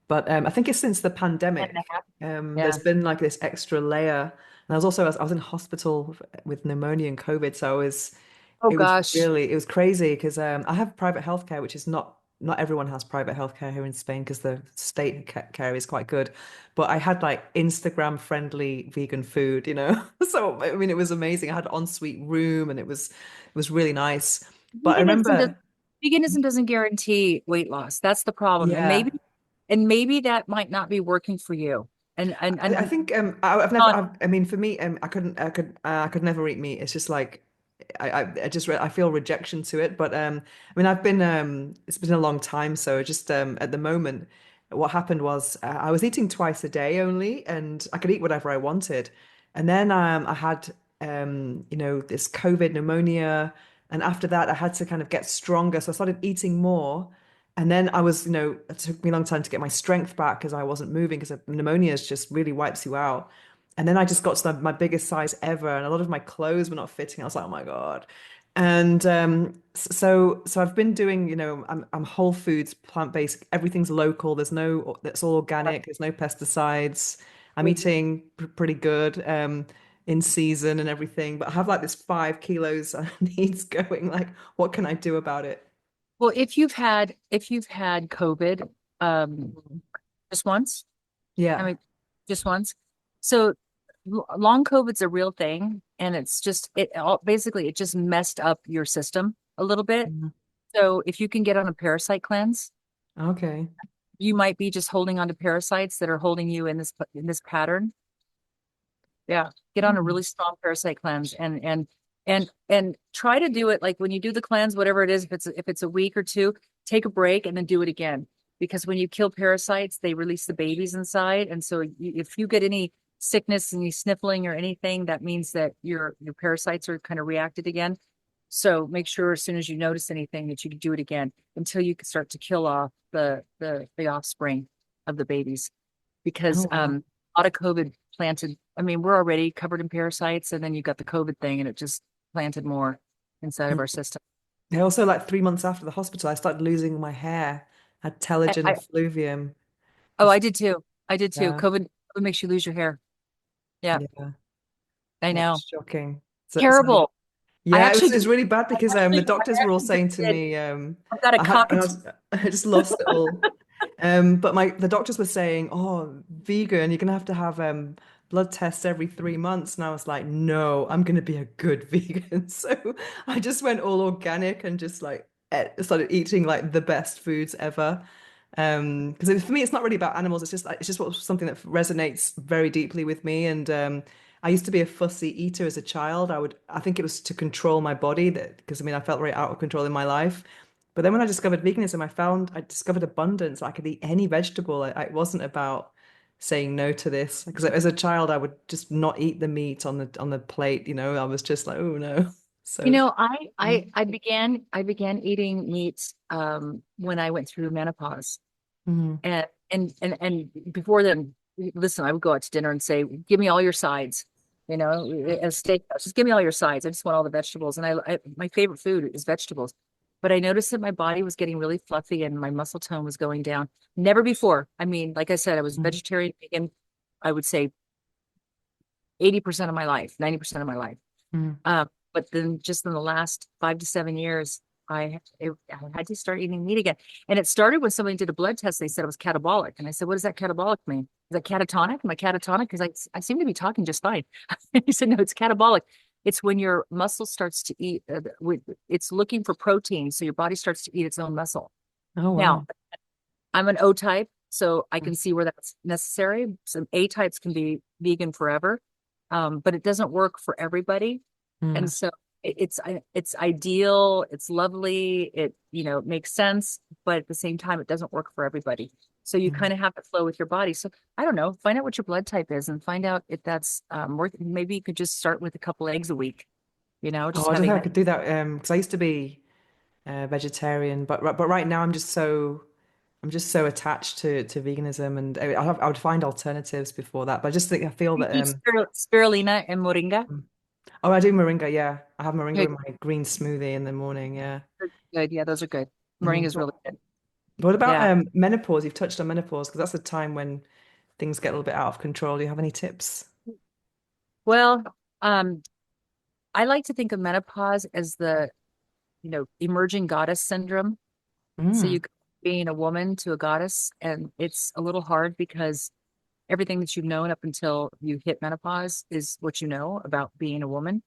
but I think it's since the And a pandemic. half. There's Yeah. been like this extra layer, and I was in hospital with pneumonia and COVID, so Oh it was gosh. really it was crazy because I have private healthcare, which is not everyone has private healthcare here in Spain because the state care is quite good. But I had like Instagram friendly vegan food, So I mean, it was amazing. I had an ensuite room, and it was really nice. But I Veganism does remember, veganism doesn't guarantee weight loss. That's the problem. yeah. And maybe that might not be working for you. I And think I've never not I mean for me I could never eat meat. It's just like I just I feel rejection to it. But I mean I've been it's been a long time, so just at the moment what happened was I was eating twice a day only, and I could eat whatever I wanted. And then I had this COVID pneumonia, and after that I had to kind of get stronger, so I started eating more. And then it took me a long time to get my strength back because I wasn't moving because pneumonia just really wipes you out. And then I just got to my biggest size ever, and a lot of my clothes were not fitting. I was like, oh my God. And so I've been doing, I'm whole foods, plant-based, everything's local. That's all organic. There's no pesticides. I'm eating pretty good, in season and everything. But I have like this 5 kilos needs going. Like, what can I do about it? well, if you've had COVID, um, just once, I Yeah. mean, just once. So long COVID's a real thing, and it's just basically it just messed up your system a little bit. Mhm. So if you can get on a parasite cleanse, Okay. you might be just holding on to parasites that are holding you in this pattern. Yeah, get on a Mm. really strong parasite cleanse and try to do it like when you do the cleanse, whatever it is, if it's a week or two, take a break and then do it again. Because when you kill parasites, they release the babies inside, and so if you get any sickness, any sniffling or anything, that means that your parasites are kind of reacted again. So make sure as soon as you notice anything that you can do it again until you can start to kill off the offspring of the babies because Oh wow. a lot of COVID planted. I mean, we're already covered in parasites, and then you got the COVID thing, and it just planted more inside of Mm. our system. I also, like 3 months after the hospital, I started losing my hair. I had telogen I effluvium. oh, Just I did too. I did too. yeah, COVID makes you lose your hair. Yeah, yeah, I yeah. know. It's shocking. So Terrible. I yeah, actually it's really bad because I the actually I doctors were all actually just saying to did. me, I've got a cockatoo. I just lost it all. But the doctors were saying, "Oh, vegan, you're gonna have to have blood tests every 3 months." And I was like, "No, I'm gonna be a good vegan." So I just went all organic and just like started eating like the best foods ever. Because for me, it's not really about animals. It's just something that resonates very deeply with me. And I used to be a fussy eater as a child. I think it was to control my body that because I mean I felt very out of control in my life. But then when I discovered veganism, I discovered abundance. I could eat any vegetable. It wasn't about saying no to this. Because as a child, I would just not eat the meat on the plate. I was just like, oh no. You So, know, mm, I began eating meat when I went through menopause. mm, And before then, listen, I would go out to dinner and say, "Give me all your sides." A steakhouse, just give me all your sides. I just want all the vegetables. And my favorite food is vegetables. But I noticed that my body was getting really fluffy and my muscle tone was going down. Never before. I mean, like I said, I was mm, vegetarian, vegan, I would say 80% of my life, 90% of my life. mm. But then just in the last 5 to 7 years, I had to start eating meat again. And it started when somebody did a blood test. They said it was catabolic. And I said, what does that catabolic mean? Is that catatonic? Am I catatonic? Because I seem to be talking just fine. He said, no, it's catabolic. It's when your muscle starts to eat, it's looking for protein. So your body starts to eat its own muscle. Oh Now, wow. I'm an O type, so I can see where that's necessary. Some A types can be vegan forever, but it doesn't work for everybody. And Mm, so it's ideal, it's lovely, it makes sense, but at the same time, it doesn't work for everybody. So you mm. kind of have to flow with your body. So I don't know, find out what your blood type is and find out if that's worth. Maybe you could just start with a couple eggs a week, Oh, just I don't think having I that. could do that because I used to be vegetarian, but right now I'm just so attached to veganism, and I would find alternatives before that. But I just think I feel You that eat spirulina and moringa. mm. Oh, I do moringa. Yeah, I have moringa Good, in my green smoothie in the morning. Yeah. good. Yeah, those are good. Moringa Mm. is really good. What about Yeah. menopause? You've touched on menopause because that's a time when things get a little bit out of control. Do you have any tips? Well, um, I like to think of menopause as the emerging goddess syndrome. So you Mm, go from being a woman to a goddess, and it's a little hard because everything that you've known up until you hit menopause is what you know about being a woman.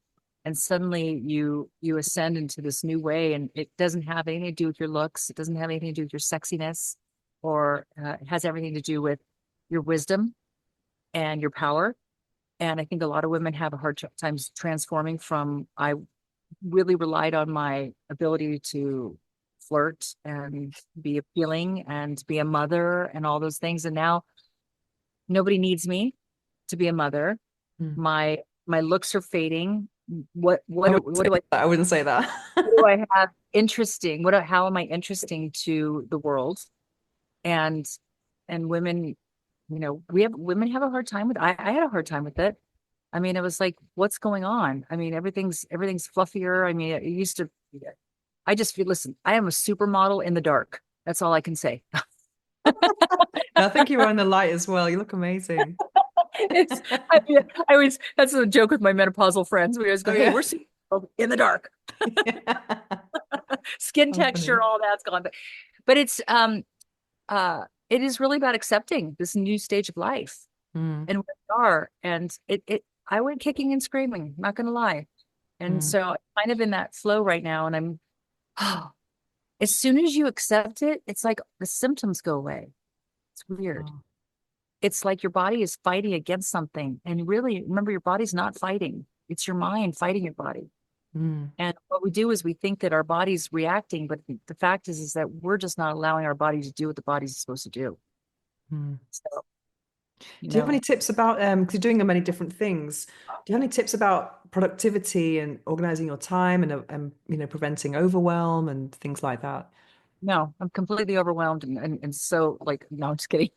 And suddenly you ascend into this new way, and it doesn't have anything to do with your looks. It doesn't have anything to do with your sexiness, or it has everything to do with your wisdom and your power. And I think a lot of women have a hard time transforming from I really relied on my ability to flirt and be appealing and be a mother and all those things. And now nobody needs me to be a mother. mm. My looks are fading. I wouldn't say that. I wouldn't say that. What do I have interesting? How am I interesting to the world? And women, women have a hard time with I had a hard time with it. I mean, it was like, what's going on? I mean, everything's fluffier. I mean, it used to I just feel, listen, I am a supermodel in the dark. That's all I can say. I think you were in the light as well. You look amazing. It's, I, mean, I always, that's a joke with my menopausal friends. We always Oh go, hey, yeah. we're in the dark. Skin How texture, funny. all that's gone. But it is really about accepting this new stage of life Mm, and where we are. And I went kicking and screaming, not gonna lie. And mm. so I'm kind of in that flow right now. And as soon as you accept it, it's like the symptoms go away. It's weird. Oh, It's like your body is fighting against something. And really, remember, your body's not fighting. It's your mind fighting your body. mm, And what we do is we think that our body's reacting, but the fact is that we're just not allowing our body to do what the body's supposed to do. mm. So, you Do you have any know, tips about because you're doing many different things? Do you have any tips about productivity and organizing your time and preventing overwhelm and things like that? no, I'm completely overwhelmed and so like, no, I'm just kidding.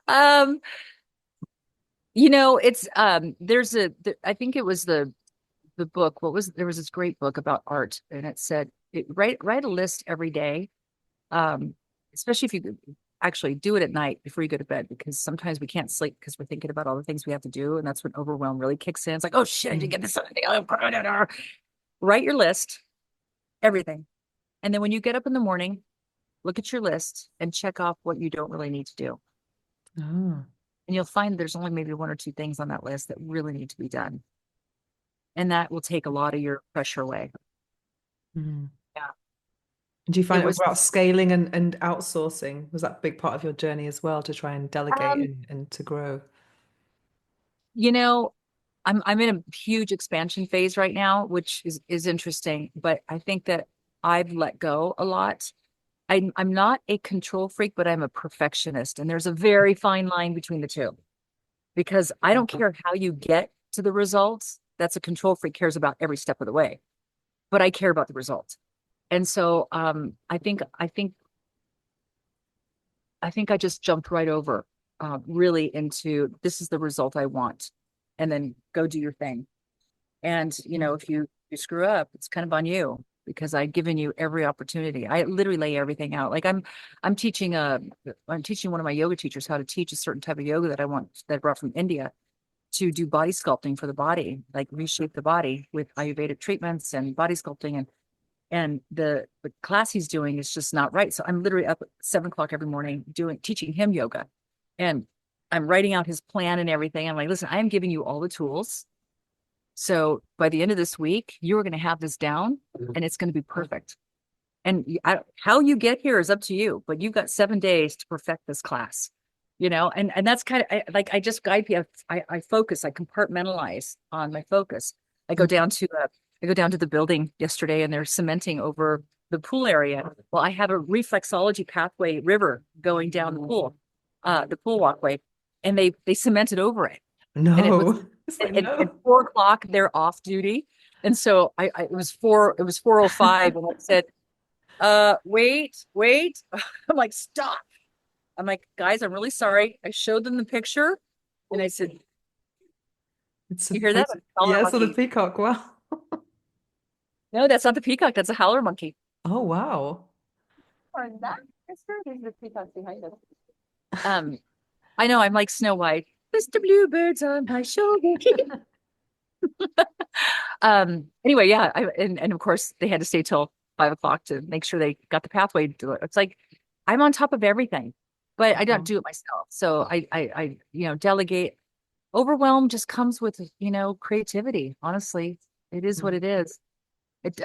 Um, it's I think it was the book. There was this great book about art, and it said write a list every day. Um, Especially if you actually do it at night before you go to bed, because sometimes we can't sleep because we're thinking about all the things we have to do, and that's when overwhelm really kicks in. It's like, oh shit, I didn't Mm. get this. Write your list, everything, and then when you get up in the morning, look at your list and check off what you don't really need to do. Oh. And you'll find there's only maybe one or two things on that list that really need to be done. And that will take a lot of your pressure away. Mm. Yeah. Do you It find it was, about scaling and outsourcing? Was that a big part of your journey as well to try and delegate um, and to grow? you know, I'm in a huge expansion phase right now, which is interesting, but I think that I've let go a lot. I'm not a control freak, but I'm a perfectionist. And there's a very fine line between the two because I don't care how you get to the results. That's a control freak cares about every step of the way, but I care about the result. And so I think I just jumped right over really into this is the result I want, and then go do your thing. And Mm. if you screw up, it's kind of on you because I've given you every opportunity. I literally lay everything out. Like I'm teaching one of my yoga teachers how to teach a certain type of yoga that I brought from India to do body sculpting for the body, like reshape the body with Ayurvedic treatments and body sculpting and the class he's doing is just not right. So I'm literally up at 7 o'clock every morning teaching him yoga. And I'm writing out his plan and everything. I'm like, listen, I am giving you all the tools. So by the end of this week, you are going to have this down and it's going to be perfect. And how you get here is up to you, but you've got 7 days to perfect this class, and that's kind of like, I just guide people. I focus, I compartmentalize on my focus. I go Mm. down to I go down to the building yesterday and they're cementing over the pool area. Well, I have a reflexology pathway river going down the pool walkway, and they cemented over it. And it was No. It's like, at no. 4 o'clock, they're off duty. And so it was 4:05 and I said, wait. I'm like, stop. I'm like, guys, I'm really sorry. I showed them the picture and I said, It's you hear that? supposed A to, howler yeah, sort of monkey. peacock. Wow. No, that's not the peacock. That's a howler monkey. Oh, wow. Or that. That's true. There's the peacock behind us. Um, I know I'm like Snow White. Mr. Bluebird's on my shoulder. Anyway, yeah, and of course they had to stay till 5 o'clock to make sure they got the pathway to do it. It's like I'm on top of everything, but I don't Wow. do it myself. So I delegate. Overwhelm just comes with, creativity. Honestly, it is what Mm. it is.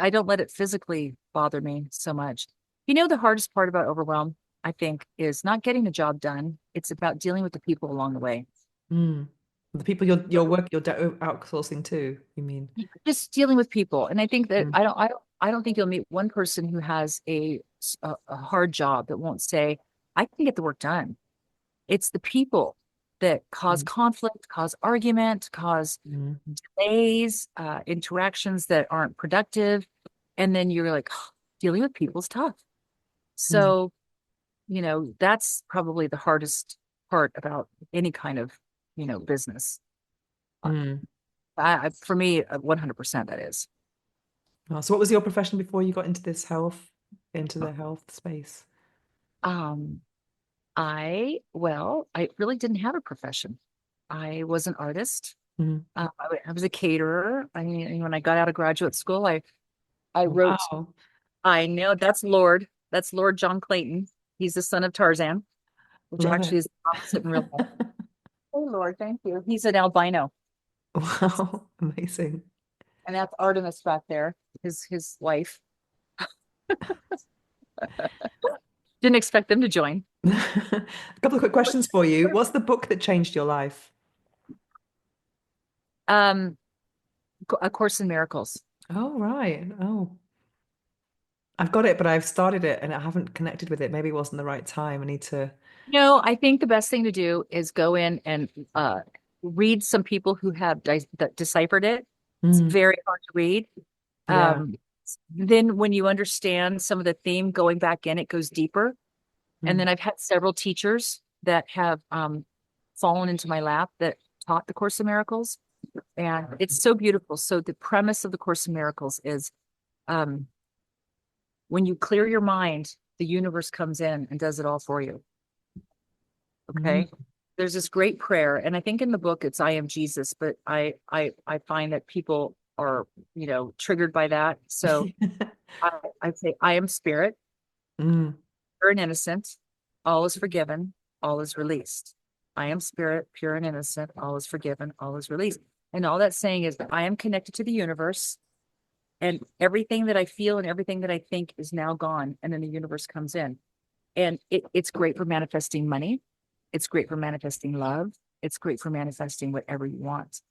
I don't let it physically bother me so much. The hardest part about overwhelm, I think, is not getting the job done. It's about dealing with the people along the way. Mm. The people you're outsourcing to, you mean? Just dealing with people. And I think that Mm. I don't think you'll meet one person who has a hard job that won't say, I can get the work done. It's the people that cause Mm. conflict, cause argument, cause Mm. delays, interactions that aren't productive. And then you're like, "Oh, dealing with people is tough." Mm. So, that's probably the hardest part about any kind of, business. Uh, Mm. for me, 100% that is. Oh, so what was your profession before you got into into the health space? Um, I really didn't have a profession. I was an artist. Mm. I was a caterer. I mean, when I got out of graduate school, I wrote, Wow. I know that's Lord. That's Lord John Clayton. He's the son of Tarzan, which Love it. actually is the opposite in real life. Oh, Lord, thank you. He's an albino. Wow. Amazing. And that's Artemis back there, his wife. Didn't expect them to join. A couple of quick questions for you. What's the book that changed your life? Um, A Course in Miracles. Oh, right. Oh, I've got it, but I've started it and I haven't connected with it. Maybe it wasn't the right time. I need to. I think the best thing to do is go in and read some people who have deciphered it. It's Mm. very hard to read. Yeah. Um, then when you understand some of the theme going back in, it goes deeper. And Mm. then I've had several teachers that have fallen into my lap that taught the Course in Miracles. And it's so beautiful. So the premise of the Course in Miracles is um, when you clear your mind, the universe comes in and does it all for you. Mm. Okay. There's this great prayer, and I think in the book it's I am Jesus, but I find that people are, triggered by that. So I, I say I am spirit, Mm. pure and innocent, all is forgiven, all is released. I am spirit, pure and innocent, all is forgiven, all is released. And all that's saying is I am connected to the universe, and everything that I feel and everything that I think is now gone, and then the universe comes in. And it's great for manifesting money. It's great for manifesting love. It's great for manifesting whatever you want.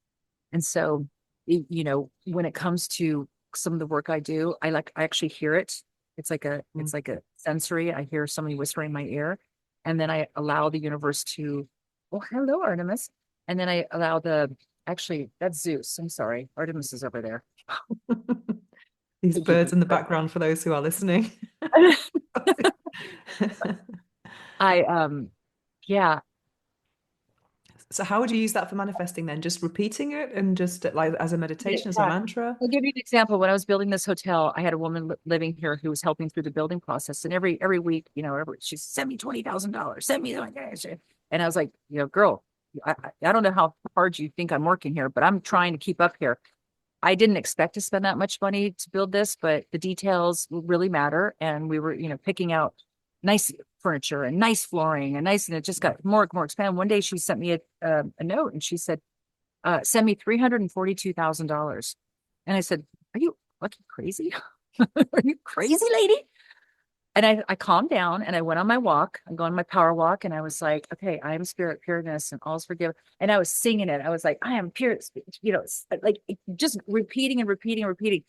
And so, when it comes to some of the work I do, I actually hear it. Mm. It's like a sensory. I hear somebody whispering in my ear, and then I allow the universe to, oh, hello, Artemis. And then I allow actually, that's Zeus. I'm sorry. Artemis is over there. These birds in the background for those who are listening. I, yeah, So how would you use that for manifesting then? Just repeating it and just like as a yeah. meditation, as a mantra? I'll give you an example. When I was building this hotel, I had a woman living here who was helping through the building process. And every week, she sent me $20,000, send me that. And I was like, girl, I don't know how hard you think I'm working here, but I'm trying to keep up here. I didn't expect to spend that much money to build this, but the details really matter. And we were, picking out nice furniture and nice flooring and it just got more and more expanded. One day she sent me a note and she said, send me $342,000. And I said, are you fucking crazy? Are you crazy, lady? and I calmed down and I went on my walk. I'm going on my power walk, and I was like, okay, I am spirit, pureness, and all's forgiven. And I was singing it. I was like, I am pure, like just repeating and repeating and repeating.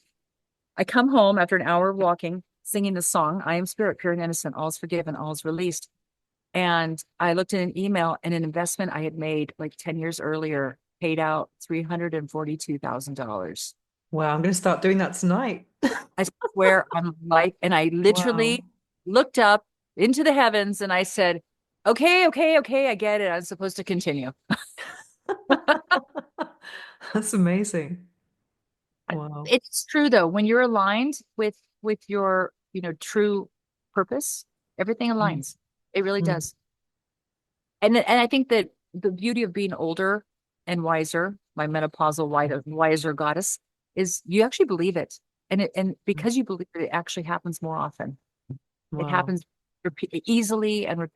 I come home after an hour of walking, singing the song, I am spirit, pure and innocent, all's forgiven, all's released. And I looked at an email, and an investment I had made like 10 years earlier paid out $342,000. Wow, I'm going to start doing that tonight. I swear on life. And I Wow. literally looked up into the heavens and I said, okay, okay, okay, I get it. I'm supposed to continue. That's amazing. Wow. It's true though, when you're aligned with your, true purpose, everything Mm, aligns. It really mm, does. And I think that the beauty of being older and wiser, my menopausal wiser goddess, is you actually believe it. And mm. because you believe it, it actually happens more often. It Wow. happens easily and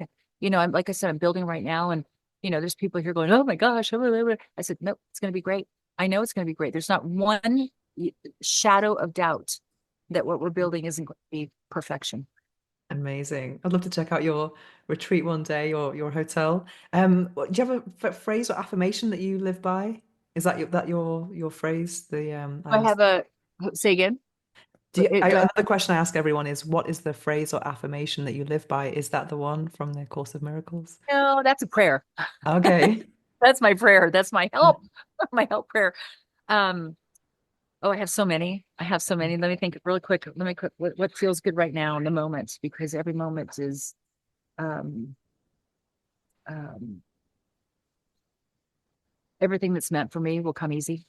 I'm like I said, I'm building right now, and there's people here going, "Oh my gosh!" Blah, blah, blah. I said, "No, it's going to be great. I know it's going to be great. There's not one shadow of doubt that what we're building isn't going to be perfection." Amazing. I'd love to check out your retreat one day or your hotel. Do you have a phrase or affirmation that you live by? Is that your phrase? The I have a say again. another question I ask everyone is, what is the phrase or affirmation that you live by? Is that the one from the Course of Miracles? No, that's a prayer. Okay. That's my prayer. That's my help. My help prayer. Um, oh, I have so many. I have so many. Let me think really quick. Let me quick what feels good right now in the moment, because every moment is um um everything that's meant for me will come easy.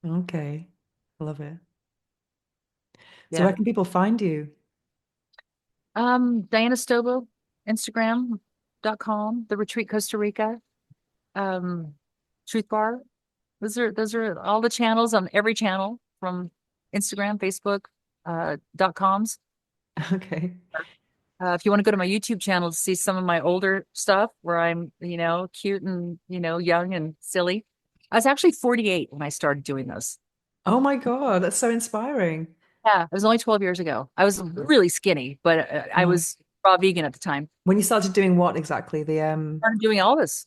Okay. Love it. So where Yeah. can people find you? Diana Stobo, Instagram.com, The Retreat Costa Rica, um, Truth Bar. Those are all the channels on every channel from Instagram, Facebook, .coms. Okay. If you want to go to my YouTube channel to see some of my older stuff where I'm, cute and, young and silly. I was actually 48 when I started doing those. Oh my God, that's so inspiring. Yeah, it was only 12 years ago. I was really skinny, but I Mm. was raw vegan at the time. When you started doing what exactly? The Started doing all this.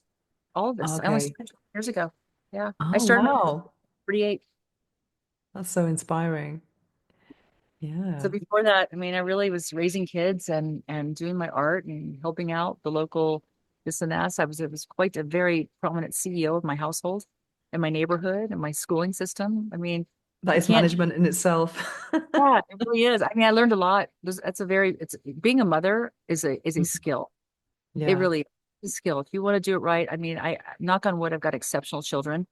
All of this. I only okay. started 12 years ago. Yeah. I Oh started at wow. 48. That's so inspiring. So Yeah. before that, I mean, I really was raising kids and doing my art and helping out the local this and that. So it was quite a very prominent CEO of my household and my neighborhood and my schooling system. I mean, That you is can't, management in itself. yeah, it really is. I mean, I learned a lot. That's a very, it's being a mother is a Mm. skill. It Yeah. really is a skill. If you want to do it right. I mean, I knock on wood, I've got exceptional children.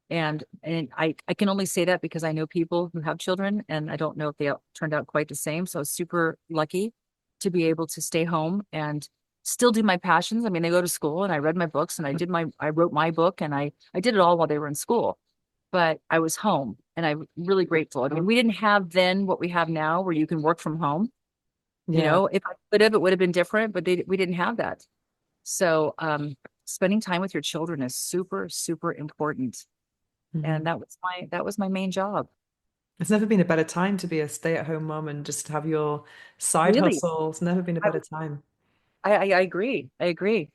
And I can only say that because I know people who have children, and I don't know if they turned out quite the same. So I was super lucky to be able to stay home and still do my passions. I mean, I go to school and I read my books and I wrote my book, and I did it all while they were in school. But I was home, and I'm really grateful. I mean, we didn't have then what we have now where you can work from home. Yeah. If I could have, it would have been different, but we didn't have that. So spending time with your children is super, super important. And Mhm. that was my main job. It's never been a better time to be a stay-at-home mom and just have your side Really, hustle. It's never been a I better time. I agree. I agree.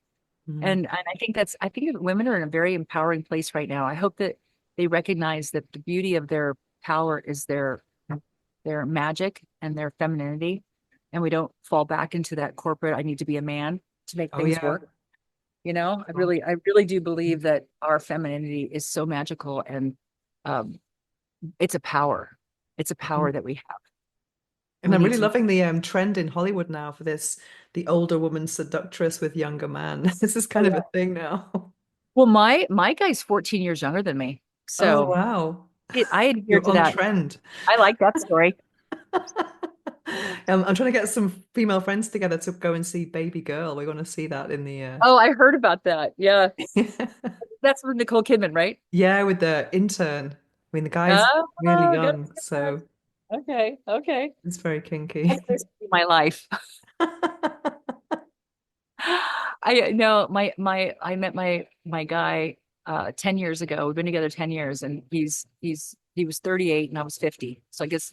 Mhm. And I think that women are in a very empowering place right now. I hope that they recognize that the beauty of their power is their magic and their femininity, and we don't fall back into that corporate I need to be a man to make Oh things yeah. work. I really do believe that our femininity is so magical, and um it's a power. It's a Mhm. power that we have. And We I'm need really to. loving the trend in Hollywood now for this, the older woman seductress with younger man. This is Oh kind of a yeah. thing now. Well, my guy's 14 years younger than me. Oh So wow. I adhere You're to on that. trend. I like that story. I'm trying to get some female friends together to go and see Baby Girl. We're going to see that in the Oh, I heard about that. Yeah. That's with Nicole Kidman, right? yeah, with the intern. I mean, the guy's really Oh, good. young, so Okay. Okay. it's very kinky. That's basically my life. I know I met my guy 10 years ago. We've been together 10 years, and he was 38 and I was 50. So I guess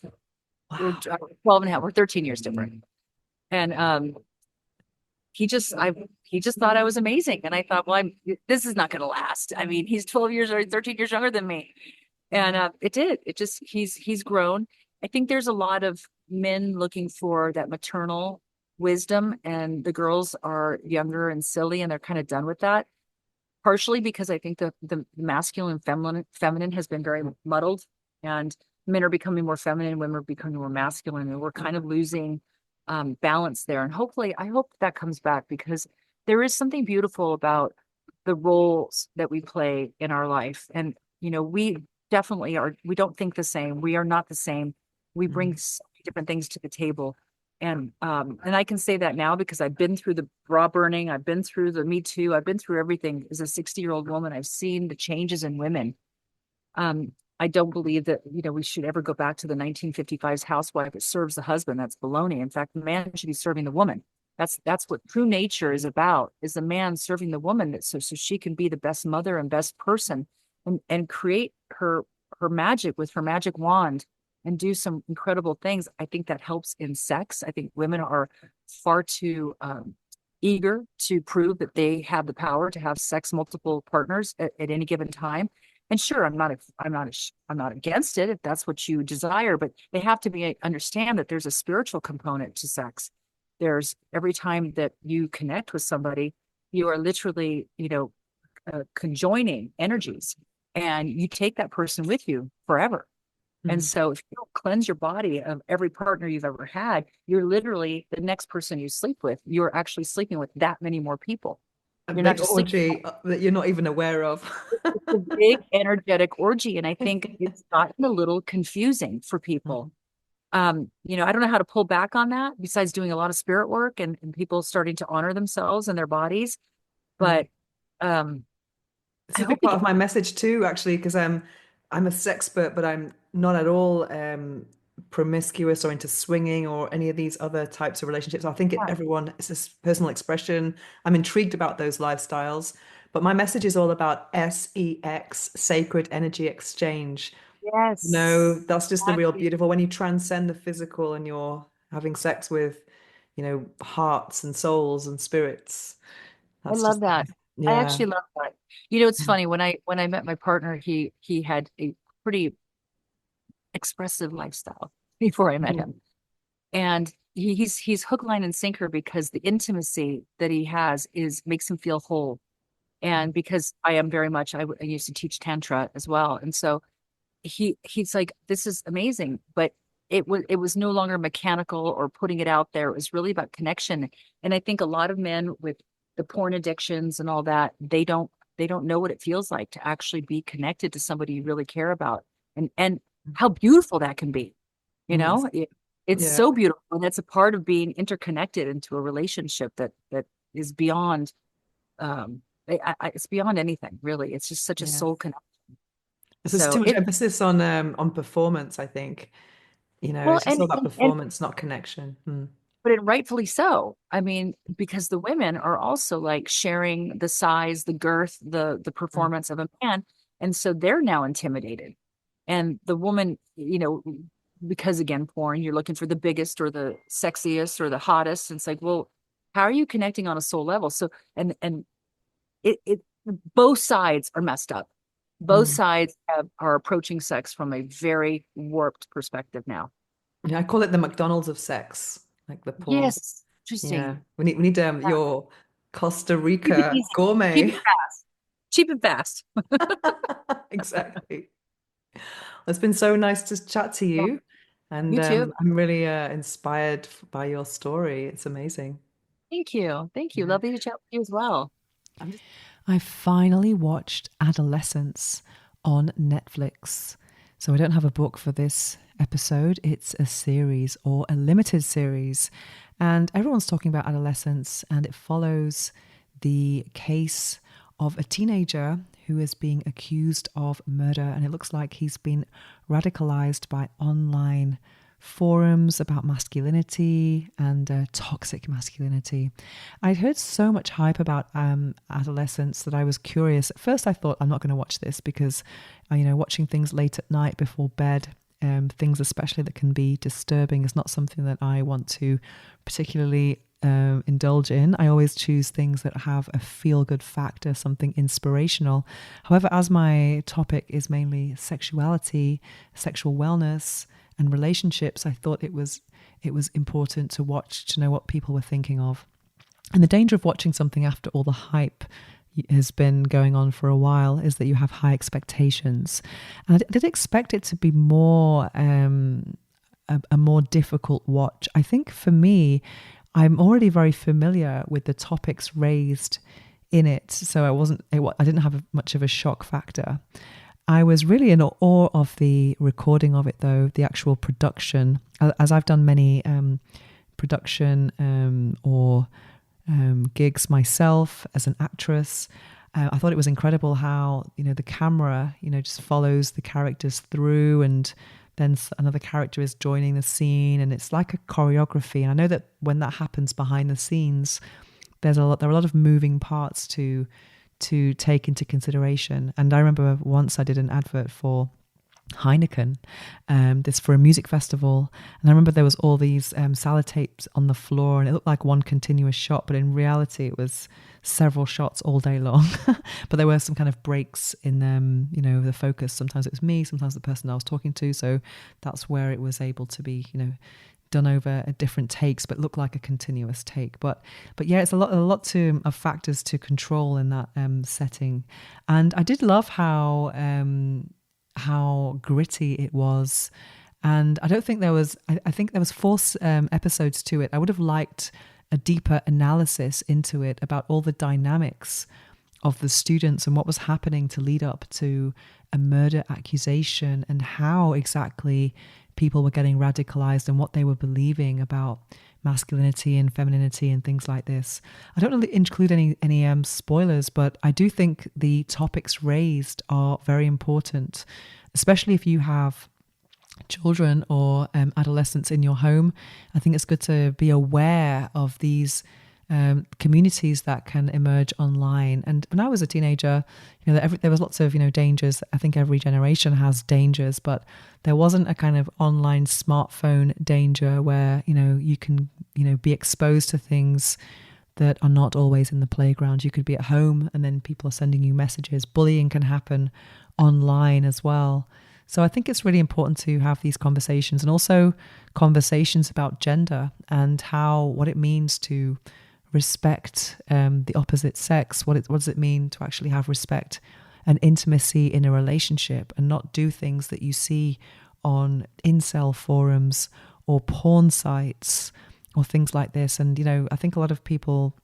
we're Wow. 12 and a half. We're 13 years different. And he just thought I was amazing. And I thought, well, this is not going to last. I mean, he's 12 years or 13 years younger than me. And it did. It just he's grown. I think there's a lot of men looking for that maternal wisdom, and the girls are younger and silly, and they're kind of done with that. Partially because I think the masculine and feminine has been very muddled, and men are becoming more feminine, women are becoming more masculine, and we're kind of losing balance there. And hopefully, I hope that comes back, because there is something beautiful about the roles that we play in our life. And we definitely are. We don't think the same. We are not the same. We bring Mm. so many different things to the table. And I can say that now because I've been through the bra burning, I've been through the Me Too, I've been through everything. As a 60-year-old woman, I've seen the changes in women. I don't believe that, we should ever go back to the 1955's housewife that serves the husband. That's baloney. In fact, the man should be serving the woman. That's what true nature is about, is the man serving the woman, so she can be the best mother and best person, and create her magic with her magic wand and do some incredible things. I think that helps in sex. I think women are far too eager to prove that they have the power to have sex multiple partners at any given time. And sure, I'm not against it if that's what you desire, but they have to be understand that there's a spiritual component to sex. There's every time that you connect with somebody, you are literally, conjoining energies, and you take that person with you forever. And Mm. so if you don't cleanse your body of every partner you've ever had, you're literally the next person you sleep with. You're actually sleeping with that many more people. A You're not big just sleeping. orgy that you're not even aware of. It's a big energetic orgy. And I think it's gotten a little confusing for Mm. people. I don't know how to pull back on that besides doing a lot of spirit work, and people starting to honor themselves and their bodies. Mm. But um, It's I a big hope we part get of my message too, actually, because I'm a sexpert, but I'm not at all promiscuous or into swinging or any of these other types of relationships. I think that. everyone it's this personal expression. I'm intrigued about those lifestyles, but my message is all about SEX, sacred energy exchange. No, Yes, that's just the real exactly. beautiful when you transcend the physical and you're having sex with, hearts and souls and spirits. I That's love just, that. I yeah. actually love that. It's funny, when I met my partner, he had a pretty expressive lifestyle before I met Mhm. him. And he's hook, line, and sinker, because the intimacy that he has is makes him feel whole. And because I am very much, I used to teach Tantra as well. And so he's like, this is amazing, but it was no longer mechanical or putting it out there. It was really about connection. And I think a lot of men with the porn addictions and all that, they don't know what it feels like to actually be connected to somebody you really care about, and how beautiful that can be. you Mm, know it, it's yeah, so beautiful, and that's a part of being interconnected into a relationship that is beyond it's beyond anything, really. It's just such a yeah. soul connection. There's too So much emphasis on performance, I think. well, It's just all about and performance, not connection. Mm, but it rightfully so. I mean, because the women are also like sharing the size, the girth, the mm, performance of a man, and so they're now intimidated. And the woman, because again, porn, you're looking for the biggest or the sexiest or the hottest. And it's like, well, how are you connecting on a soul level? So, and it both sides are messed up. Both mm. sides are approaching sex from a very warped perspective now. Yeah, I call it the McDonald's of sex, like the porn. Yes, Yeah, interesting. we need your Costa Cheap and Rica easy. Cheap gourmet. and fast. Cheap and fast. Exactly. It's been so nice to chat to Well, you, and you too. I'm really inspired by your story. It's amazing. Thank you. Thank you. Yeah. Lovely to chat with you as well. I'm just I finally watched Adolescence on Netflix. So I don't have a book for this episode. It's a series or a limited series. And everyone's talking about adolescence, and it follows the case of a teenager who is being accused of murder. And it looks like he's been radicalized by online forums about masculinity and toxic masculinity. I'd heard so much hype about adolescence that I was curious. At first, I thought I'm not going to watch this because, watching things late at night before bed things especially that can be disturbing is not something that I want to particularly indulge in. I always choose things that have a feel-good factor, something inspirational. However, as my topic is mainly sexuality, sexual wellness, and relationships, I thought it was important to watch, to know what people were thinking of. And the danger of watching something after all the hype has been going on for a while is that you have high expectations. And I did expect it to be more a more difficult watch. I think for me, I'm already very familiar with the topics raised in it, so I didn't have much of a shock factor. I was really in awe of the recording of it, though, the actual production. As I've done many production or gigs myself as an actress, I thought it was incredible how, the camera, just follows the characters through, and then another character is joining the scene, and it's like a choreography. And I know that when that happens behind the scenes, there are a lot of moving parts to take into consideration. And I remember once I did an advert for Heineken, this for a music festival, and I remember there was all these sellotapes on the floor, and it looked like one continuous shot, but in reality it was several shots all day long. But there were some kind of breaks in them, the focus. Sometimes it was me, sometimes the person I was talking to, so that's where it was able to be done over different takes, but look like a continuous take. But yeah, it's a lot of factors to control in that setting. And I did love how gritty it was. And I don't think there was, I think there was 4 episodes to it. I would have liked a deeper analysis into it about all the dynamics of the students and what was happening to lead up to a murder accusation, and how exactly people were getting radicalized and what they were believing about masculinity and femininity and things like this. I don't really include any spoilers, but I do think the topics raised are very important, especially if you have children or adolescents in your home. I think it's good to be aware of these communities that can emerge online. And when I was a teenager, there was lots of dangers. I think every generation has dangers, but there wasn't a kind of online smartphone danger where you can be exposed to things that are not always in the playground. You could be at home and then people are sending you messages. Bullying can happen online as well. So I think it's really important to have these conversations, and also conversations about gender and what it means to respect the opposite sex. What does it mean to actually have respect and intimacy in a relationship, and not do things that you see on incel forums or porn sites or things like this. And I think a lot of people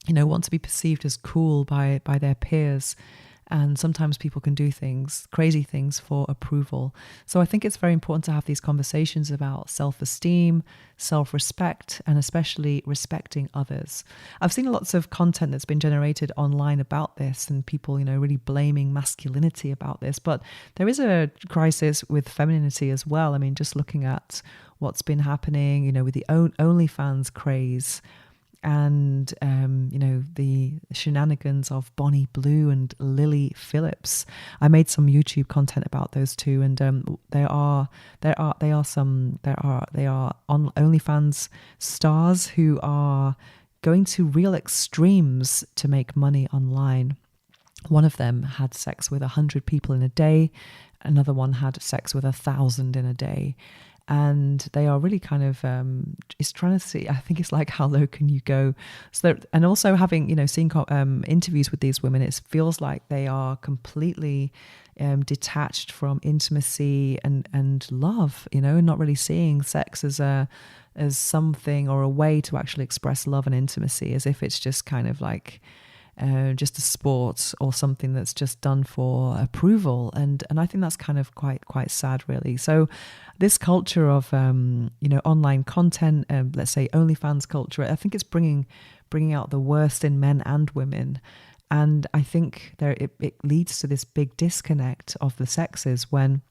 want to be perceived as cool by their peers. And sometimes people can do crazy things for approval. So I think it's very important to have these conversations about self-esteem, self-respect, and especially respecting others. I've seen lots of content that's been generated online about this, and people, really blaming masculinity about this. But there is a crisis with femininity as well. I mean, just looking at what's been happening, with the OnlyFans craze, and the shenanigans of Bonnie Blue and Lily Phillips. I made some YouTube content about those two, and they are on OnlyFans stars who are going to real extremes to make money online. One of them had sex with 100 people in a day. Another one had sex with 1,000 in a day. And they are really kind of is trying to see, I think it's like, how low can you go? So and also having seen interviews with these women, it feels like they are completely detached from intimacy and love, not really seeing sex as something or a way to actually express love and intimacy, as if it's just kind of like just a sport or something that's just done for approval. And I think that's kind of quite sad, really. So this culture of online content, let's say OnlyFans culture, I think it's bringing out the worst in men and women. And I think it leads to this big disconnect of the sexes when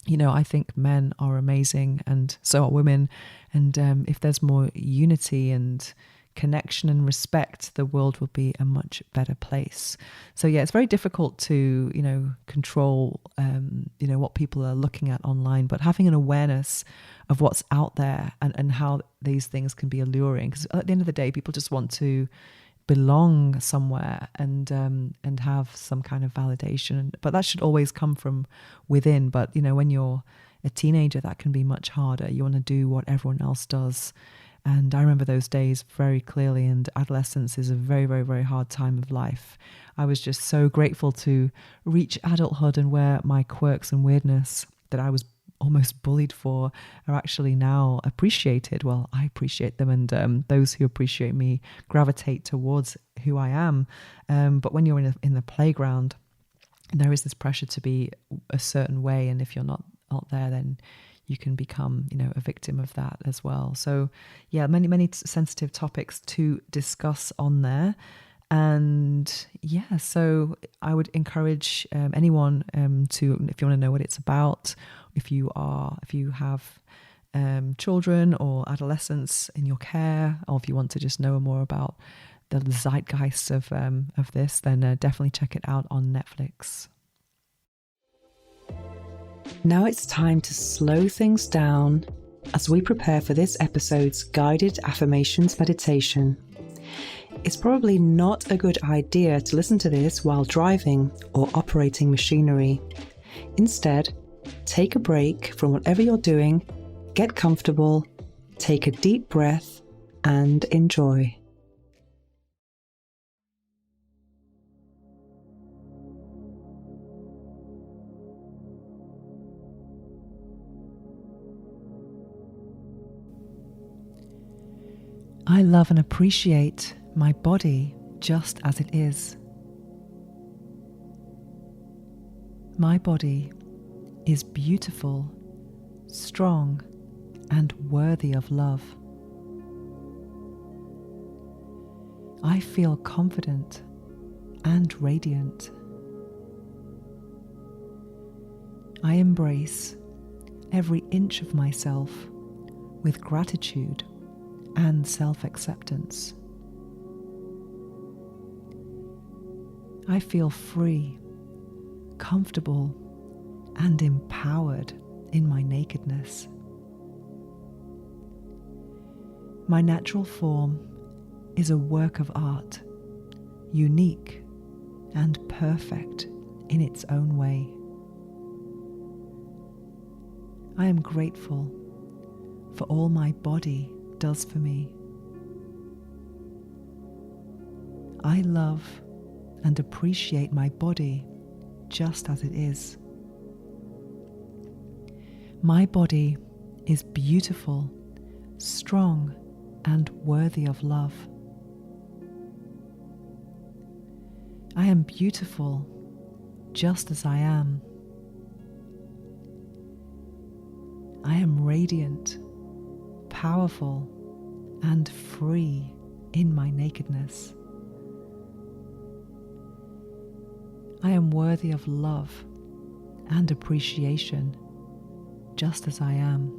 I think men are amazing and so are women. And if there's more unity and connection and respect, the world will be a much better place. So yeah, it's very difficult to, control, what people are looking at online, but having an awareness of what's out there and how these things can be alluring. Because at the end of the day, people just want to belong somewhere and have some kind of validation. But that should always come from within. But, when you're a teenager, that can be much harder. You want to do what everyone else does. And I remember those days very clearly, and adolescence is a very, very, very hard time of life. I was just so grateful to reach adulthood and where my quirks and weirdness that I was almost bullied for are actually now appreciated. Well, I appreciate them, and those who appreciate me gravitate towards who I am. But when you're in the playground, there is this pressure to be a certain way, and if you're not out there, then you can become, a victim of that as well. So yeah, many sensitive topics to discuss on there. And yeah, so I would encourage anyone to, if you want to know what it's about, if you have children or adolescents in your care, or if you want to just know more about the zeitgeist of this, then definitely check it out on Netflix. Now it's time to slow things down as we prepare for this episode's guided affirmations meditation. It's probably not a good idea to listen to this while driving or operating machinery. Instead, take a break from whatever you're doing, get comfortable, take a deep breath, and enjoy. I love and appreciate my body just as it is. My body is beautiful, strong, and worthy of love. I feel confident and radiant. I embrace every inch of myself with gratitude and self-acceptance. I feel free, comfortable, and empowered in my nakedness. My natural form is a work of art, unique and perfect in its own way. I am grateful for all my body does for me. I love and appreciate my body just as it is. My body is beautiful, strong, and worthy of love. I am beautiful just as I am. I am radiant, powerful, and free in my nakedness. I am worthy of love and appreciation just as I am.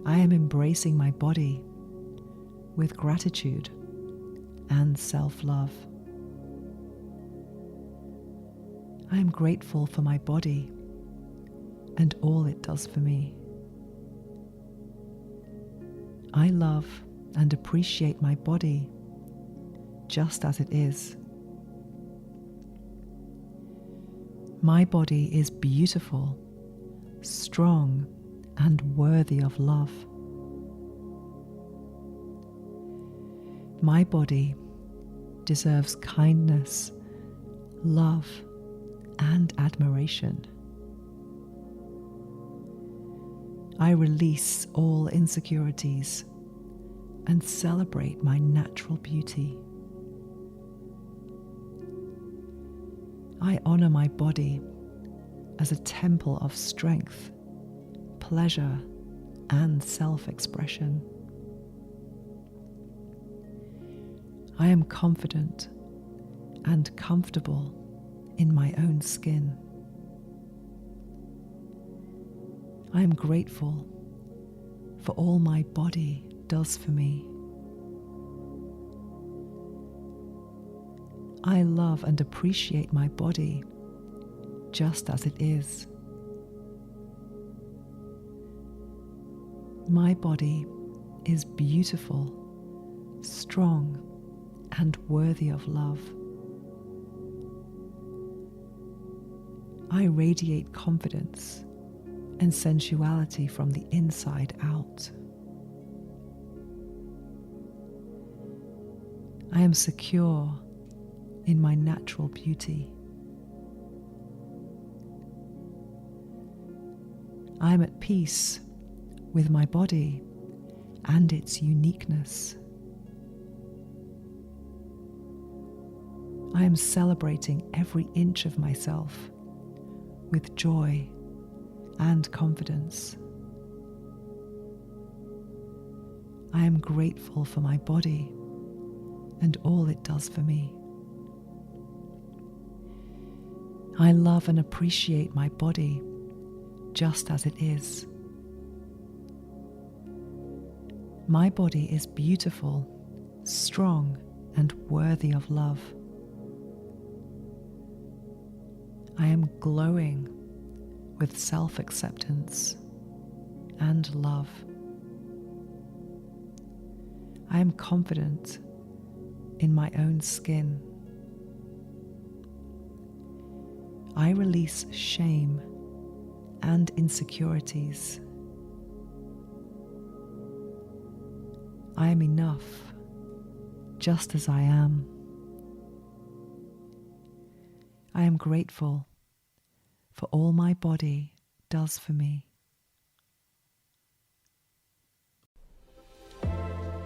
I am embracing my body with gratitude and self-love. I am grateful for my body and all it does for me. I love and appreciate my body just as it is. My body is beautiful, strong, and worthy of love. My body deserves kindness, love, and admiration. I release all insecurities and celebrate my natural beauty. I honor my body as a temple of strength, pleasure, and self-expression. I am confident and comfortable in my own skin. I am grateful for all my body does for me. I love and appreciate my body just as it is. My body is beautiful, strong, and worthy of love. I radiate confidence and sensuality from the inside out. I am secure in my natural beauty. I am at peace with my body and its uniqueness. I am celebrating every inch of myself with joy and confidence. I am grateful for my body and all it does for me. I love and appreciate my body just as it is. My body is beautiful, strong, and worthy of love. I am glowing with self-acceptance and love. I am confident in my own skin. I release shame and insecurities. I am enough, just as I am. I am grateful for all my body does for me.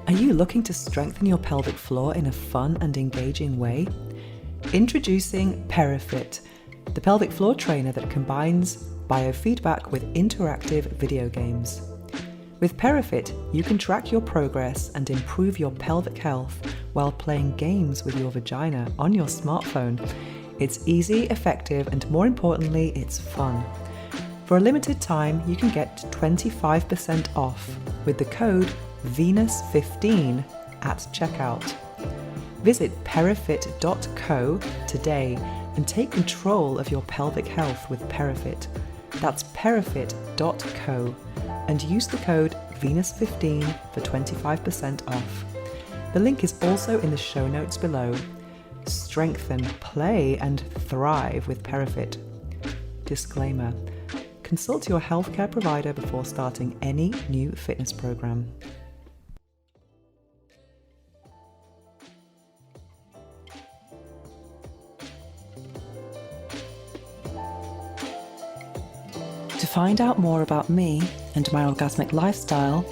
Are you looking to strengthen your pelvic floor in a fun and engaging way? Introducing PeriFit, the pelvic floor trainer that combines biofeedback with interactive video games. With PeriFit, you can track your progress and improve your pelvic health while playing games with your vagina on your smartphone. It's easy, effective, and more importantly, it's fun. For a limited time, you can get 25% off with the code Venus15 at checkout. Visit perifit.co today and take control of your pelvic health with PeriFit. That's perifit.co and use the code Venus15 for 25% off. The link is also in the show notes below. Strengthen, play, and thrive with PeriFit. Disclaimer: consult your healthcare provider before starting any new fitness program. To find out more about me and my orgasmic lifestyle,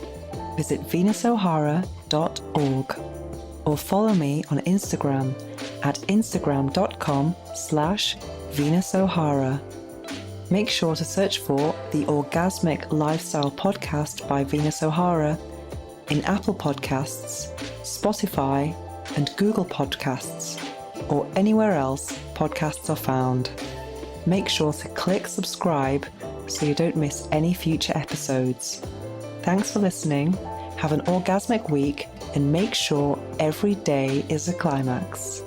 visit venusohara.org or follow me on Instagram at instagram.com/venusohara. Make sure to search for the Orgasmic Lifestyle Podcast by Venus O'Hara in Apple Podcasts, Spotify, and Google Podcasts, or anywhere else podcasts are found. Make sure to click subscribe so you don't miss any future episodes. Thanks for listening, have an orgasmic week, and make sure every day is a climax.